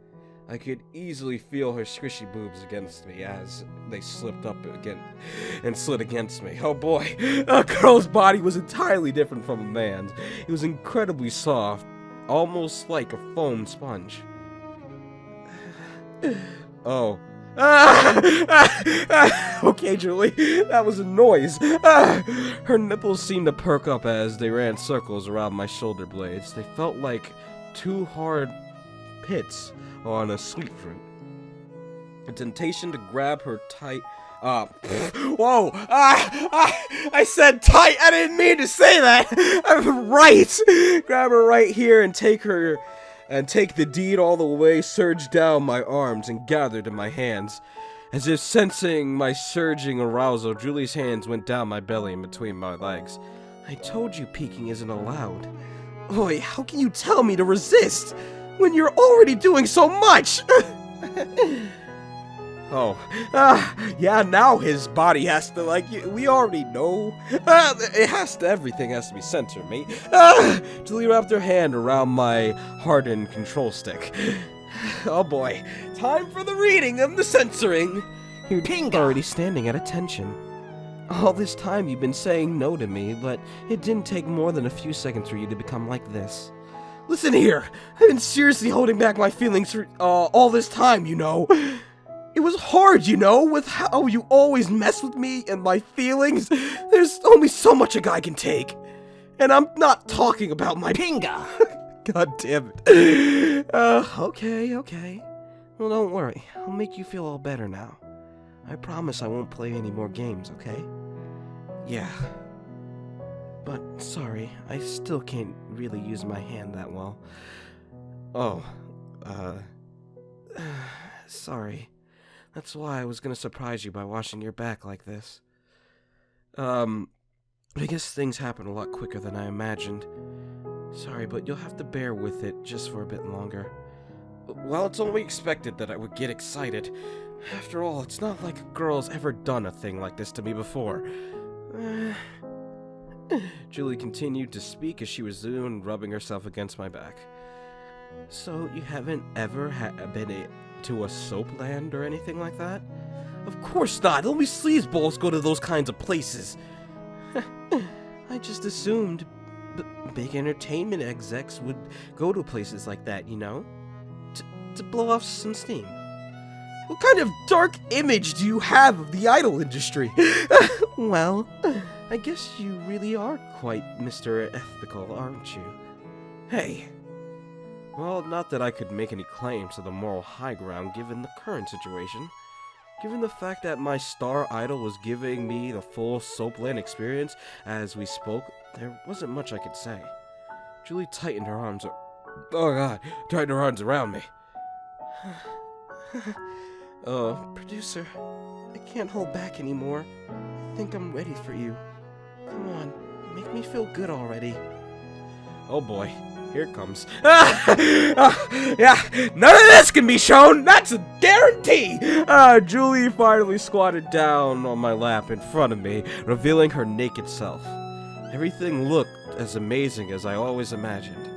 I could easily feel her squishy boobs against me as they slipped up again and slid against me. Oh boy, a girl's body was entirely different from a man's. It was incredibly soft, almost like a foam sponge. Oh. Okay, Julie, that was a noise. Her nipples seemed to perk up as they ran circles around my shoulder blades. They felt like 2 hard pits on a sweet fruit. A temptation to grab her tight. Whoa! I said tight. I didn't mean to say that. I'm right. Grab her right here and take the deed all the way, surged down my arms and gathered in my hands. As if sensing my surging arousal, Julie's hands went down my belly and between my legs. I told you peeking isn't allowed. Oi, how can you tell me to resist when you're already doing so much? Yeah, now his body has to, like, we already know. Everything has to be censored, mate. Julie wrapped her hand around my hardened control stick. Oh boy, time for the reading of the censoring. You're already standing at attention. All this time you've been saying no to me, but it didn't take more than a few seconds for you to become like this. Listen here, I've been seriously holding back my feelings for all this time, you know. It was hard, you know, with how you always mess with me and my feelings. There's only so much a guy can take. And I'm not talking about my pinga. God damn it. Okay. Well, don't worry. I'll make you feel all better now. I promise I won't play any more games, okay? Yeah. But, sorry, I still can't really use my hand that well. Sorry. That's why I was gonna surprise you by washing your back like this. But I guess things happen a lot quicker than I imagined. Sorry, but you'll have to bear with it just for a bit longer. Well, it's only expected that I would get excited. After all, it's not like a girl's ever done a thing like this to me before. Julie continued to speak as she resumed rubbing herself against my back. So, you haven't ever been to a soap land or anything like that? Of course not! Only sleazeballs go to those kinds of places! I just assumed big entertainment execs would go to places like that, you know? To blow off some steam. What kind of dark image do you have of the idol industry? Well, I guess you really are quite Mr. Ethical, aren't you? Hey. Well, not that I could make any claims to the moral high ground given the current situation. Given the fact that my star idol was giving me the full soapland experience as we spoke, there wasn't much I could say. Julie tightened her arms tightened her arms around me. Producer, I can't hold back anymore. I think I'm ready for you. Come on, make me feel good already. Oh boy, here it comes. Yeah, none of this can be shown, that's a guarantee! Julie finally squatted down on my lap in front of me, revealing her naked self. Everything looked as amazing as I always imagined.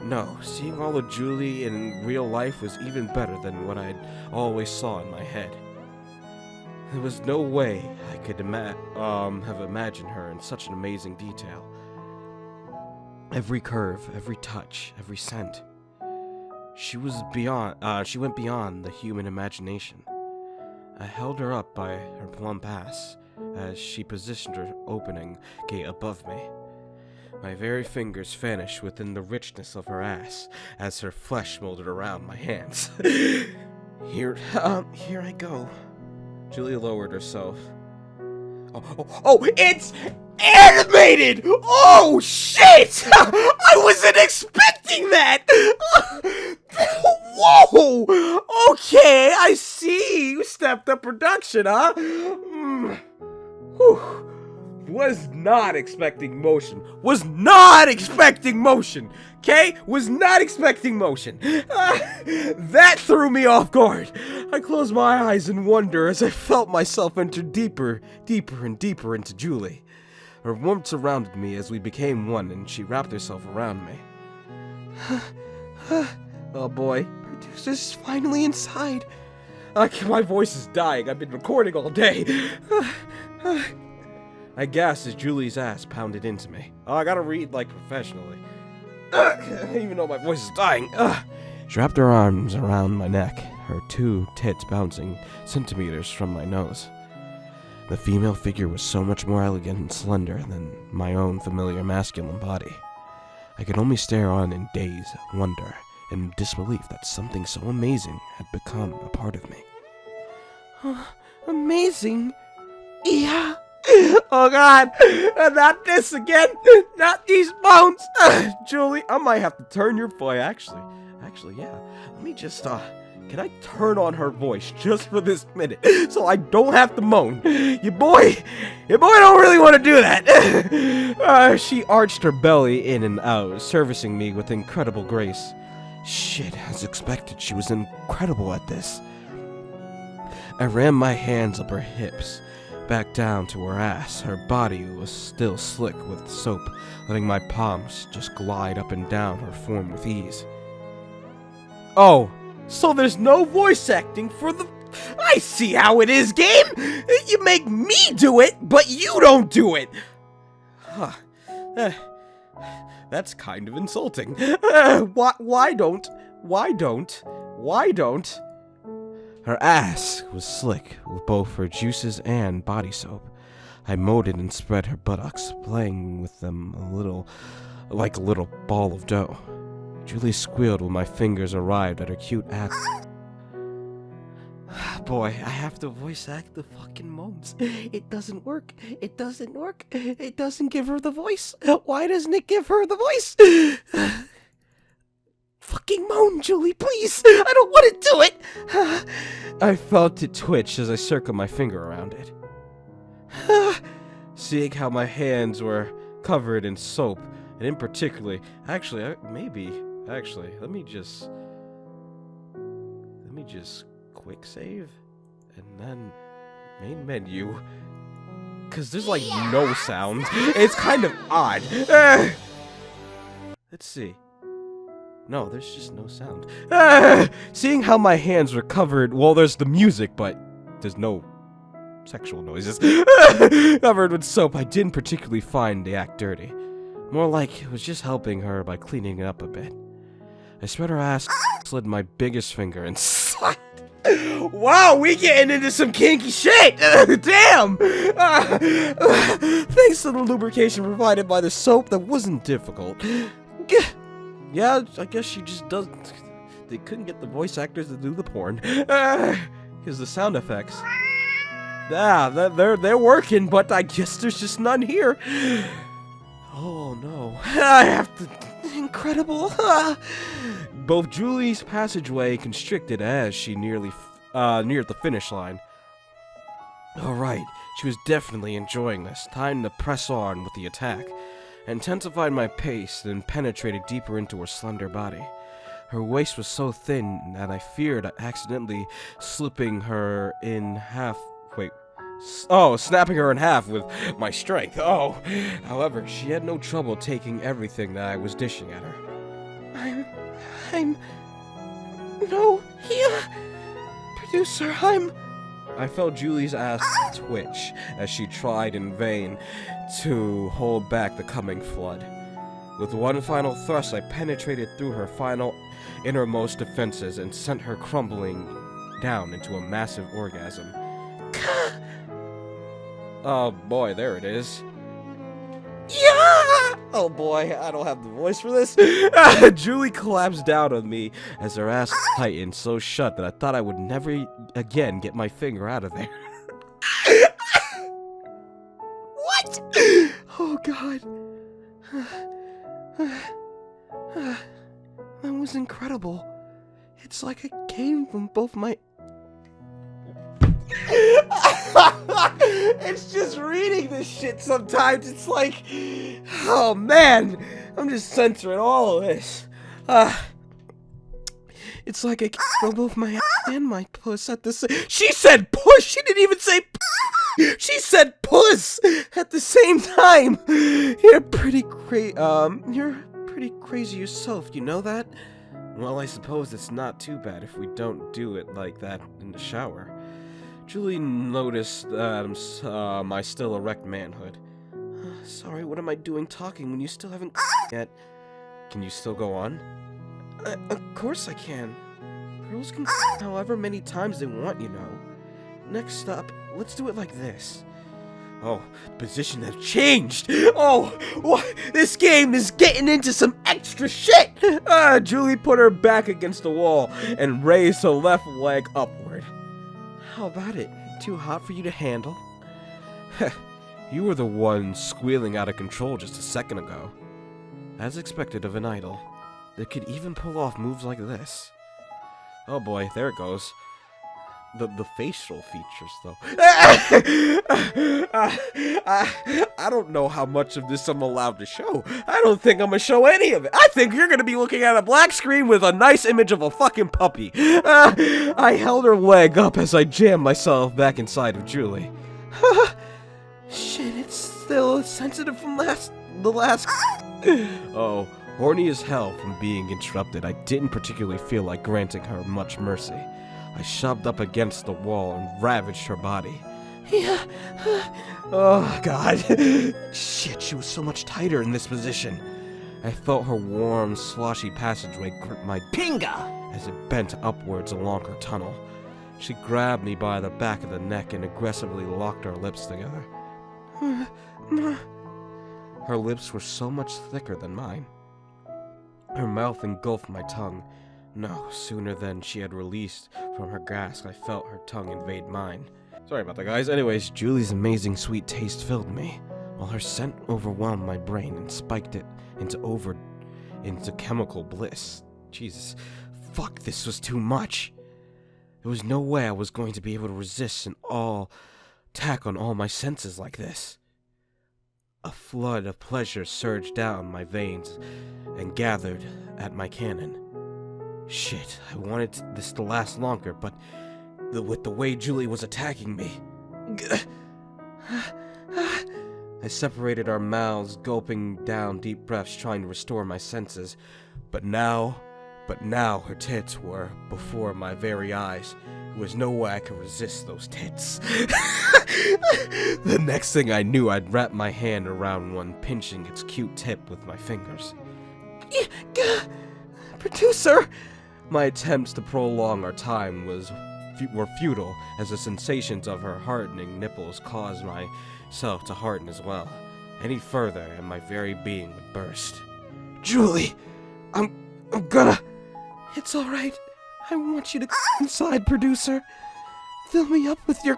No, seeing all of Julie in real life was even better than what I'd always saw in my head. There was no way I could have imagined her in such an amazing detail. Every curve, every touch, every scent. She went beyond the human imagination. I held her up by her plump ass as she positioned her opening gate above me. My very fingers vanished within the richness of her ass as her flesh molded around my hands. Here I go. Julie lowered herself. Oh, it's animated! Oh, shit! I wasn't expecting that! Whoa! Okay, I see. You stepped up production, huh? Whew. Was not expecting motion. Was not expecting motion. Okay? Was not expecting motion. That threw me off guard. I closed my eyes in wonder as I felt myself enter deeper and deeper into Julie. Her warmth surrounded me as we became one, and she wrapped herself around me. Oh boy, producer's finally inside. My voice is dying. I've been recording all day. I gasped as Julie's ass pounded into me. Oh, I gotta read like professionally. Even though my voice is dying. She wrapped her arms around my neck, her two tits bouncing centimeters from my nose. The female figure was so much more elegant and slender than my own familiar masculine body. I could only stare on in daze, wonder, and disbelief that something so amazing had become a part of me. Amazing? Yeah. Oh god, not this again, not these bones. Julie, I might have to turn your voice, actually, yeah. Let me just, can I turn on her voice just for this minute so I don't have to moan? Your boy don't really want to do that. She arched her belly in and out, servicing me with incredible grace. Shit, as expected, she was incredible at this. I ran my hands up her hips, back down to her ass. Her body was still slick with soap, letting my palms just glide up and down her form with ease. Oh, so there's no voice acting for the... I see how it is, game! You make me do it, but you don't do it! Huh. That's kind of insulting. Why don't? Her ass was slick with both her juices and body soap. I molded and spread her buttocks, playing with them like a little ball of dough. Julie squealed when my fingers arrived at her cute ass. Boy, I have to voice act the fucking moans. It doesn't work. It doesn't give her the voice. Why doesn't it give her the voice? Fucking moan, Julie, please! I don't want to do it! I felt it twitch as I circled my finger around it. Seeing how my hands were covered in soap, And in particular, actually, let me just quick save, and then main menu, because there's like no sound. It's kind of odd. Let's see. No, there's just no sound. Seeing how my hands were covered, well, there's the music, but there's no sexual noises. Covered with soap, I didn't particularly find the act dirty. More like it was just helping her by cleaning it up a bit. I spread her ass, slid my biggest finger, and sucked. Wow, we getting into some kinky shit! Damn! Thanks to the lubrication provided by the soap, that wasn't difficult. Yeah, I guess she just doesn't. They couldn't get the voice actors to do the porn. Here's the sound effects. Yeah, they're working, but I guess there's just none here. Oh no. I have to. Incredible. Both Julie's passageway constricted as she neared the finish line. Alright, she was definitely enjoying this. Time to press on with the attack. I intensified my pace, then penetrated deeper into her slender body. Her waist was so thin that I feared accidentally snapping her in half with my strength. Oh, however, she had no trouble taking everything that I was dishing at her. Producer, I felt Julie's ass twitch as she tried in vain to hold back the coming flood. With one final thrust, I penetrated through her final innermost defenses and sent her crumbling down into a massive orgasm. Oh boy, there it is. Yeah! Oh boy, I don't have the voice for this. Julie collapsed down on me as her ass tightened so shut that I thought I would never again get my finger out of there. What? Oh god. That was incredible. It's like it came from both my... It's just reading this shit sometimes. It's like, oh man, I'm just censoring all of this. It's like I came from both my ass and my puss at the same... She said puss! She didn't even say she said puss at the same time! You're pretty crazy yourself, you know that? Well, I suppose it's not too bad if we don't do it like that in the shower. Julie noticed my still erect manhood. Sorry, what am I doing talking when you still haven't yet? Can you still go on? Of course I can. Girls can however many times they want, you know. Next up, let's do it like this. Oh, position has changed! Oh, what? This game is getting into some extra shit! Julie put her back against the wall and raised her left leg upward. How about it? Too hot for you to handle? You were the one squealing out of control just a second ago. As expected of an idol, they could even pull off moves like this. Oh boy, there it goes. The facial features, though. I don't know how much of this I'm allowed to show. I don't think I'm gonna show any of it. I think you're gonna be looking at a black screen with a nice image of a fucking puppy. I held her leg up as I jammed myself back inside of Julie. Shit, it's still sensitive from the last... Oh, horny as hell from being interrupted, I didn't particularly feel like granting her much mercy. I shoved up against the wall and ravaged her body. Yeah. Oh, God. Shit, she was so much tighter in this position. I felt her warm, sloshy passageway grip my pinga as it bent upwards along her tunnel. She grabbed me by the back of the neck and aggressively locked our lips together. Her lips were so much thicker than mine. Her mouth engulfed my tongue. No sooner than she had released from her grasp, I felt her tongue invade mine. Sorry about that, guys. Anyways, Julie's amazing sweet taste filled me, while her scent overwhelmed my brain and spiked it into chemical bliss. Jesus. Fuck, this was too much. There was no way I was going to be able to resist an attack on all my senses like this. A flood of pleasure surged down my veins and gathered at my cannon. Shit, I wanted this to last longer, but with the way Julie was attacking me... I separated our mouths, gulping down deep breaths, trying to restore my senses. But now her tits were before my very eyes. There was no way I could resist those tits. The next thing I knew, I'd wrap my hand around one, pinching its cute tip with my fingers. Producer! My attempts to prolong our time were futile, as the sensations of her hardening nipples caused myself to harden as well. Any further, and my very being would burst. Julie! I'm gonna... It's alright. I want you to inside, producer. Fill me up with your...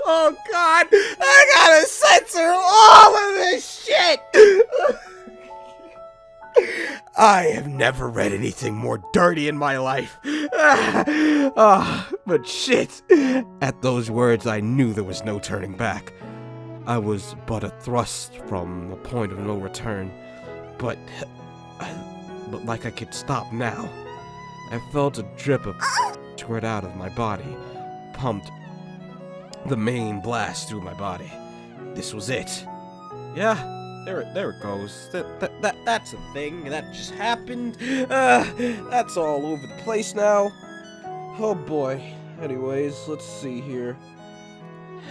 Oh god! I gotta censor all of this shit! I have never read anything more dirty in my life. But shit. At those words, I knew there was no turning back. I was but a thrust from the point of no return. But like I could stop now. I felt a drip of squirt out of my body, pumped the main blast through my body. This was it. Yeah. There it goes. That's a thing. That just happened. That's all over the place now. Oh boy. Anyways, let's see here.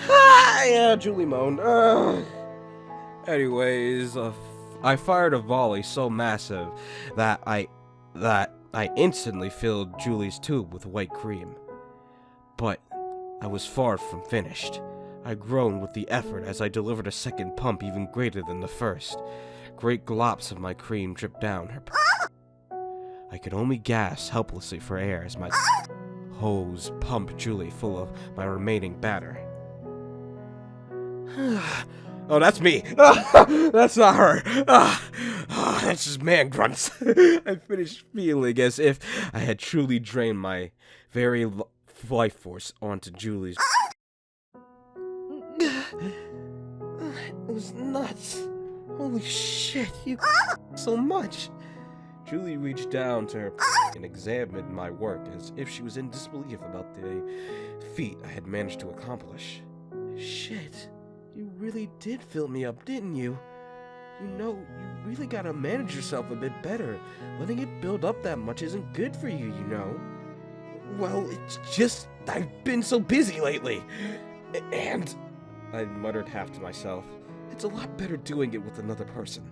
Yeah, Julie moaned. Anyways, I fired a volley so massive that I instantly filled Julie's tube with white cream. But I was far from finished. I groaned with the effort as I delivered a second pump even greater than the first. Great glops of my cream dripped down her. I could only gasp helplessly for air as my hose pumped Julie full of my remaining batter. Oh, that's me. That's not her. That's just man grunts. I finished feeling as if I had truly drained my very life force onto Julie's. It was nuts. Holy shit, you so much. Julie reached down to her and examined my work as if she was in disbelief about the feat I had managed to accomplish. Shit, you really did fill me up, didn't you? You know, you really gotta manage yourself a bit better. Letting it build up that much isn't good for you, you know. Well, it's just, I've been so busy lately. And... I muttered half to myself. It's a lot better doing it with another person.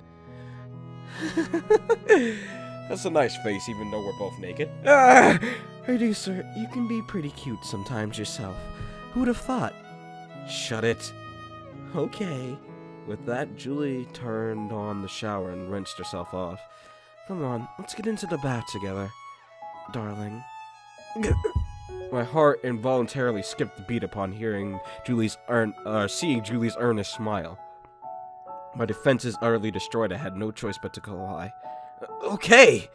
That's a nice face, even though we're both naked. Producer, you can be pretty cute sometimes yourself. Who would have thought? Shut it. Okay. With that, Julie turned on the shower and rinsed herself off. Come on, let's get into the bath together, darling. My heart involuntarily skipped a beat upon hearing seeing Julie's earnest smile. My defenses utterly destroyed, I had no choice but to comply. Okay!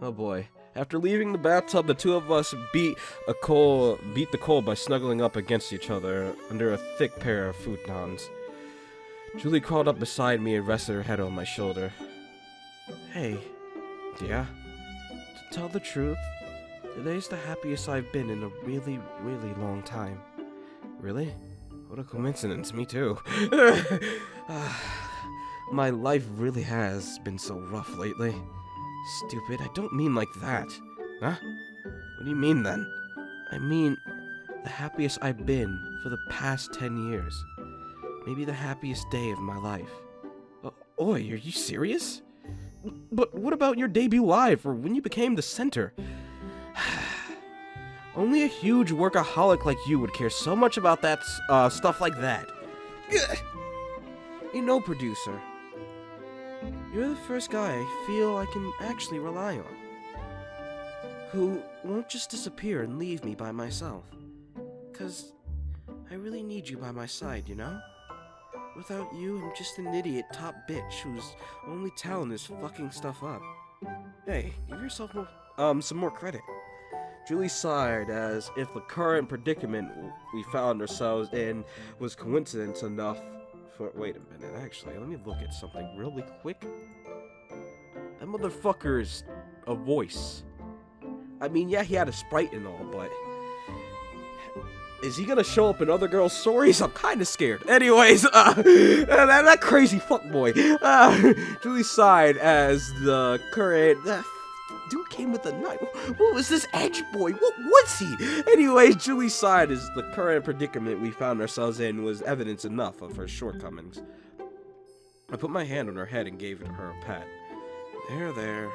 Oh boy. After leaving the bathtub, the two of us beat the cold by snuggling up against each other under a thick pair of futons. Julie crawled up beside me and rested her head on my shoulder. Hey, dear. To tell the truth, today's the happiest I've been in a really, really long time. Really? What a coincidence, me too. My life really has been so rough lately. Stupid, I don't mean like that. Huh? What do you mean then? I mean, the happiest I've been for the past 10 years. Maybe the happiest day of my life. Oi, are you serious? But what about your debut live, or when you became the center? Only a huge workaholic like you would care so much about that, stuff like that. You know, producer, you're the first guy I feel I can actually rely on. Who won't just disappear and leave me by myself. 'Cause I really need you by my side, you know? Without you, I'm just an idiot top bitch whose only talent is fucking stuff up. Hey, give yourself some more credit. Julie sighed as if the current predicament we found ourselves in was coincidence enough Wait a minute, actually, let me look at something really quick. That motherfucker's a voice. I mean, yeah, he had a sprite and all, but... Is he gonna show up in other girls' stories? I'm kinda scared. Anyways, that crazy fuckboy. Julie sighed as the current... dude came with a knife. What was this edge boy? What was he? Anyways, Julie sighed as the current predicament we found ourselves in was evidence enough of her shortcomings. I put my hand on her head and gave her a pat. There.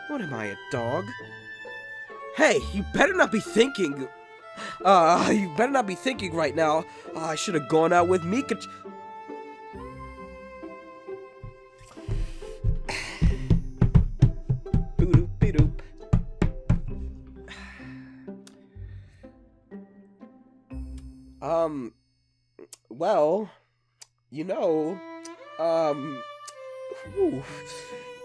What am I, a dog? Hey, you better not be thinking... you better not be thinking right now, I should have gone out with Mika... Well, you know,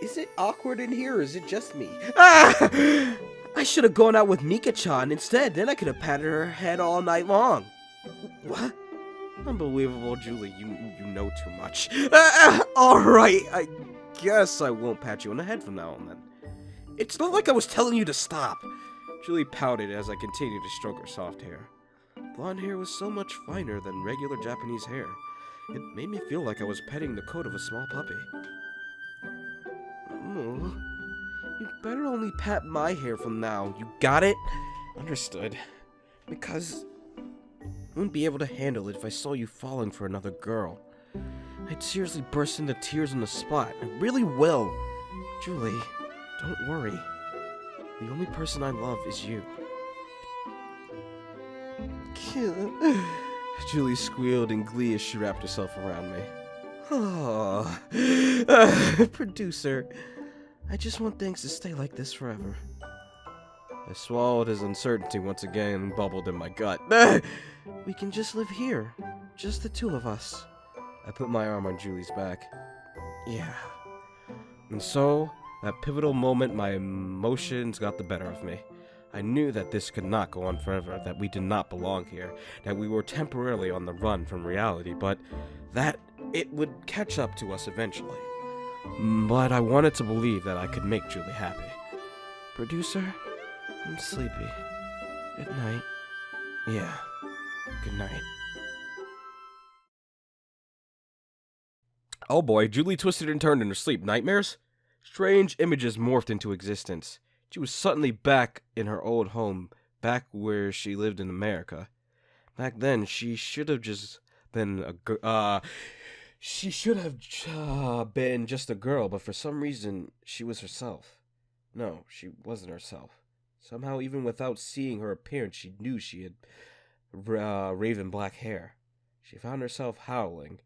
is it awkward in here or is it just me? I should have gone out with Mika-chan instead, then I could have patted her head all night long. What? Unbelievable, Julie, you know too much. Alright, I guess I won't pat you on the head from now on then. It's not like I was telling you to stop. Julie pouted as I continued to stroke her soft hair. Blonde hair was so much finer than regular Japanese hair. It made me feel like I was petting the coat of a small puppy. Oh, you better only pat my hair from now. You got it? Understood. Because I wouldn't be able to handle it if I saw you falling for another girl. I'd seriously burst into tears on the spot. I really will. Julie, don't worry. The only person I love is you. Julie squealed in glee as she wrapped herself around me. Oh, producer, I just want things to stay like this forever. I swallowed his uncertainty once again and bubbled in my gut. We can just live here, just the two of us. I put my arm on Julie's back. Yeah. And so, that pivotal moment, my emotions got the better of me. I knew that this could not go on forever, that we did not belong here, that we were temporarily on the run from reality, but that it would catch up to us eventually. But I wanted to believe that I could make Julie happy. Producer, I'm sleepy. Good night. Yeah, good night. Oh boy, Julie twisted and turned in her sleep. Nightmares? Strange images morphed into existence. She was suddenly back in her old home, back where she lived in America. Back then, she should have just been she should have been just a girl, but for some reason, she was herself. No, she wasn't herself. Somehow, even without seeing her appearance, she knew she had raven black hair. She found herself howling,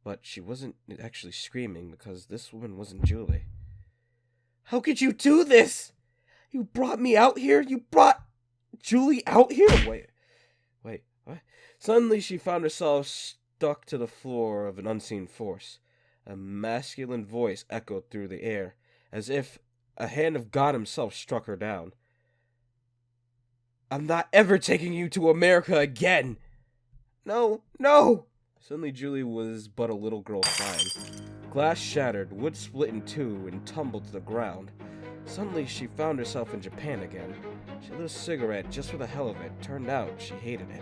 but she wasn't actually screaming because this woman wasn't Julie. How could you do this? You brought me out here? You brought Julie out here? Wait, what? Suddenly she found herself stuck to the floor of an unseen force. A masculine voice echoed through the air, as if a hand of God himself struck her down. I'm not ever taking you to America again! No! Suddenly Julie was but a little girl crying. Glass shattered, wood split in two, and tumbled to the ground. Suddenly, she found herself in Japan again. She lit a cigarette just for the hell of it. Turned out, she hated it.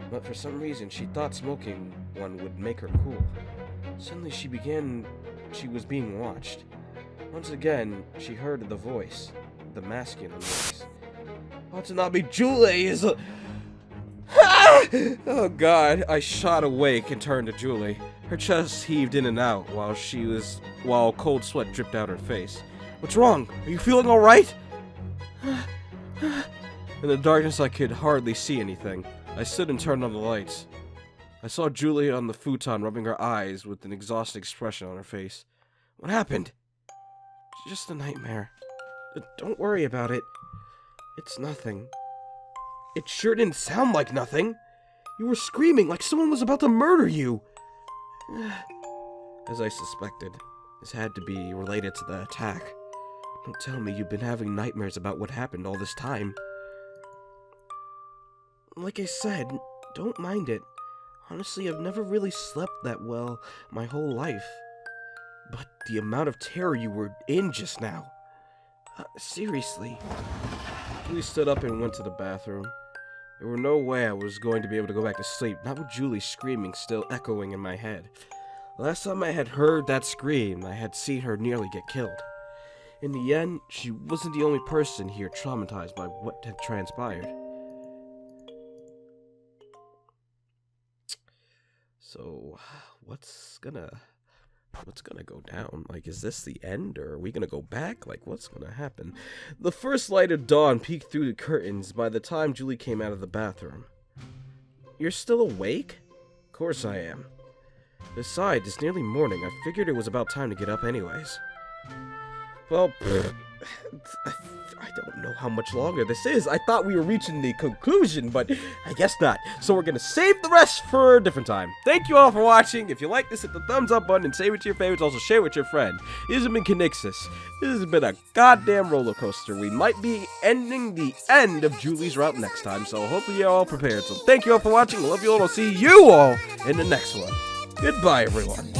But for some reason, she thought smoking one would make her cool. Suddenly, she was being watched. Once again, she heard the voice. The masculine voice. Ought to not be Julie is a... Oh god, I shot awake and turned to Julie. Her chest heaved in and out while cold sweat dripped out her face. What's wrong? Are you feeling alright? In the darkness, I could hardly see anything. I stood and turned on the lights. I saw Julie on the futon rubbing her eyes with an exhausted expression on her face. What happened? Just a nightmare. Don't worry about it. It's nothing. It sure didn't sound like nothing. You were screaming like someone was about to murder you. As I suspected, this had to be related to the attack. Don't tell me you've been having nightmares about what happened all this time. Like I said, don't mind it. Honestly, I've never really slept that well my whole life. But the amount of terror you were in just now. Seriously. Julie stood up and went to the bathroom. There were no way I was going to be able to go back to sleep, not with Julie screaming still echoing in my head. Last time I had heard that scream, I had seen her nearly get killed. In the end, she wasn't the only person here traumatized by what had transpired. So, what's gonna go down? Like, is this the end, or are we gonna go back? Like, what's gonna happen? The first light of dawn peeked through the curtains by the time Julie came out of the bathroom. You're still awake? Of course I am. Besides, it's nearly morning. I figured it was about time to get up anyways. Well, I don't know how much longer this is. I thought we were reaching the conclusion, but I guess not. So we're gonna save the rest for a different time. Thank you all for watching. If you like this, hit the thumbs up button and save it to your favorites. Also share it with your friend. This has been Conixis. This has been a goddamn roller coaster. We might be ending the end of Julie's route next time, so hopefully you're all prepared. So thank you all for watching. I love you all. I'll see you all in the next one. Goodbye, everyone.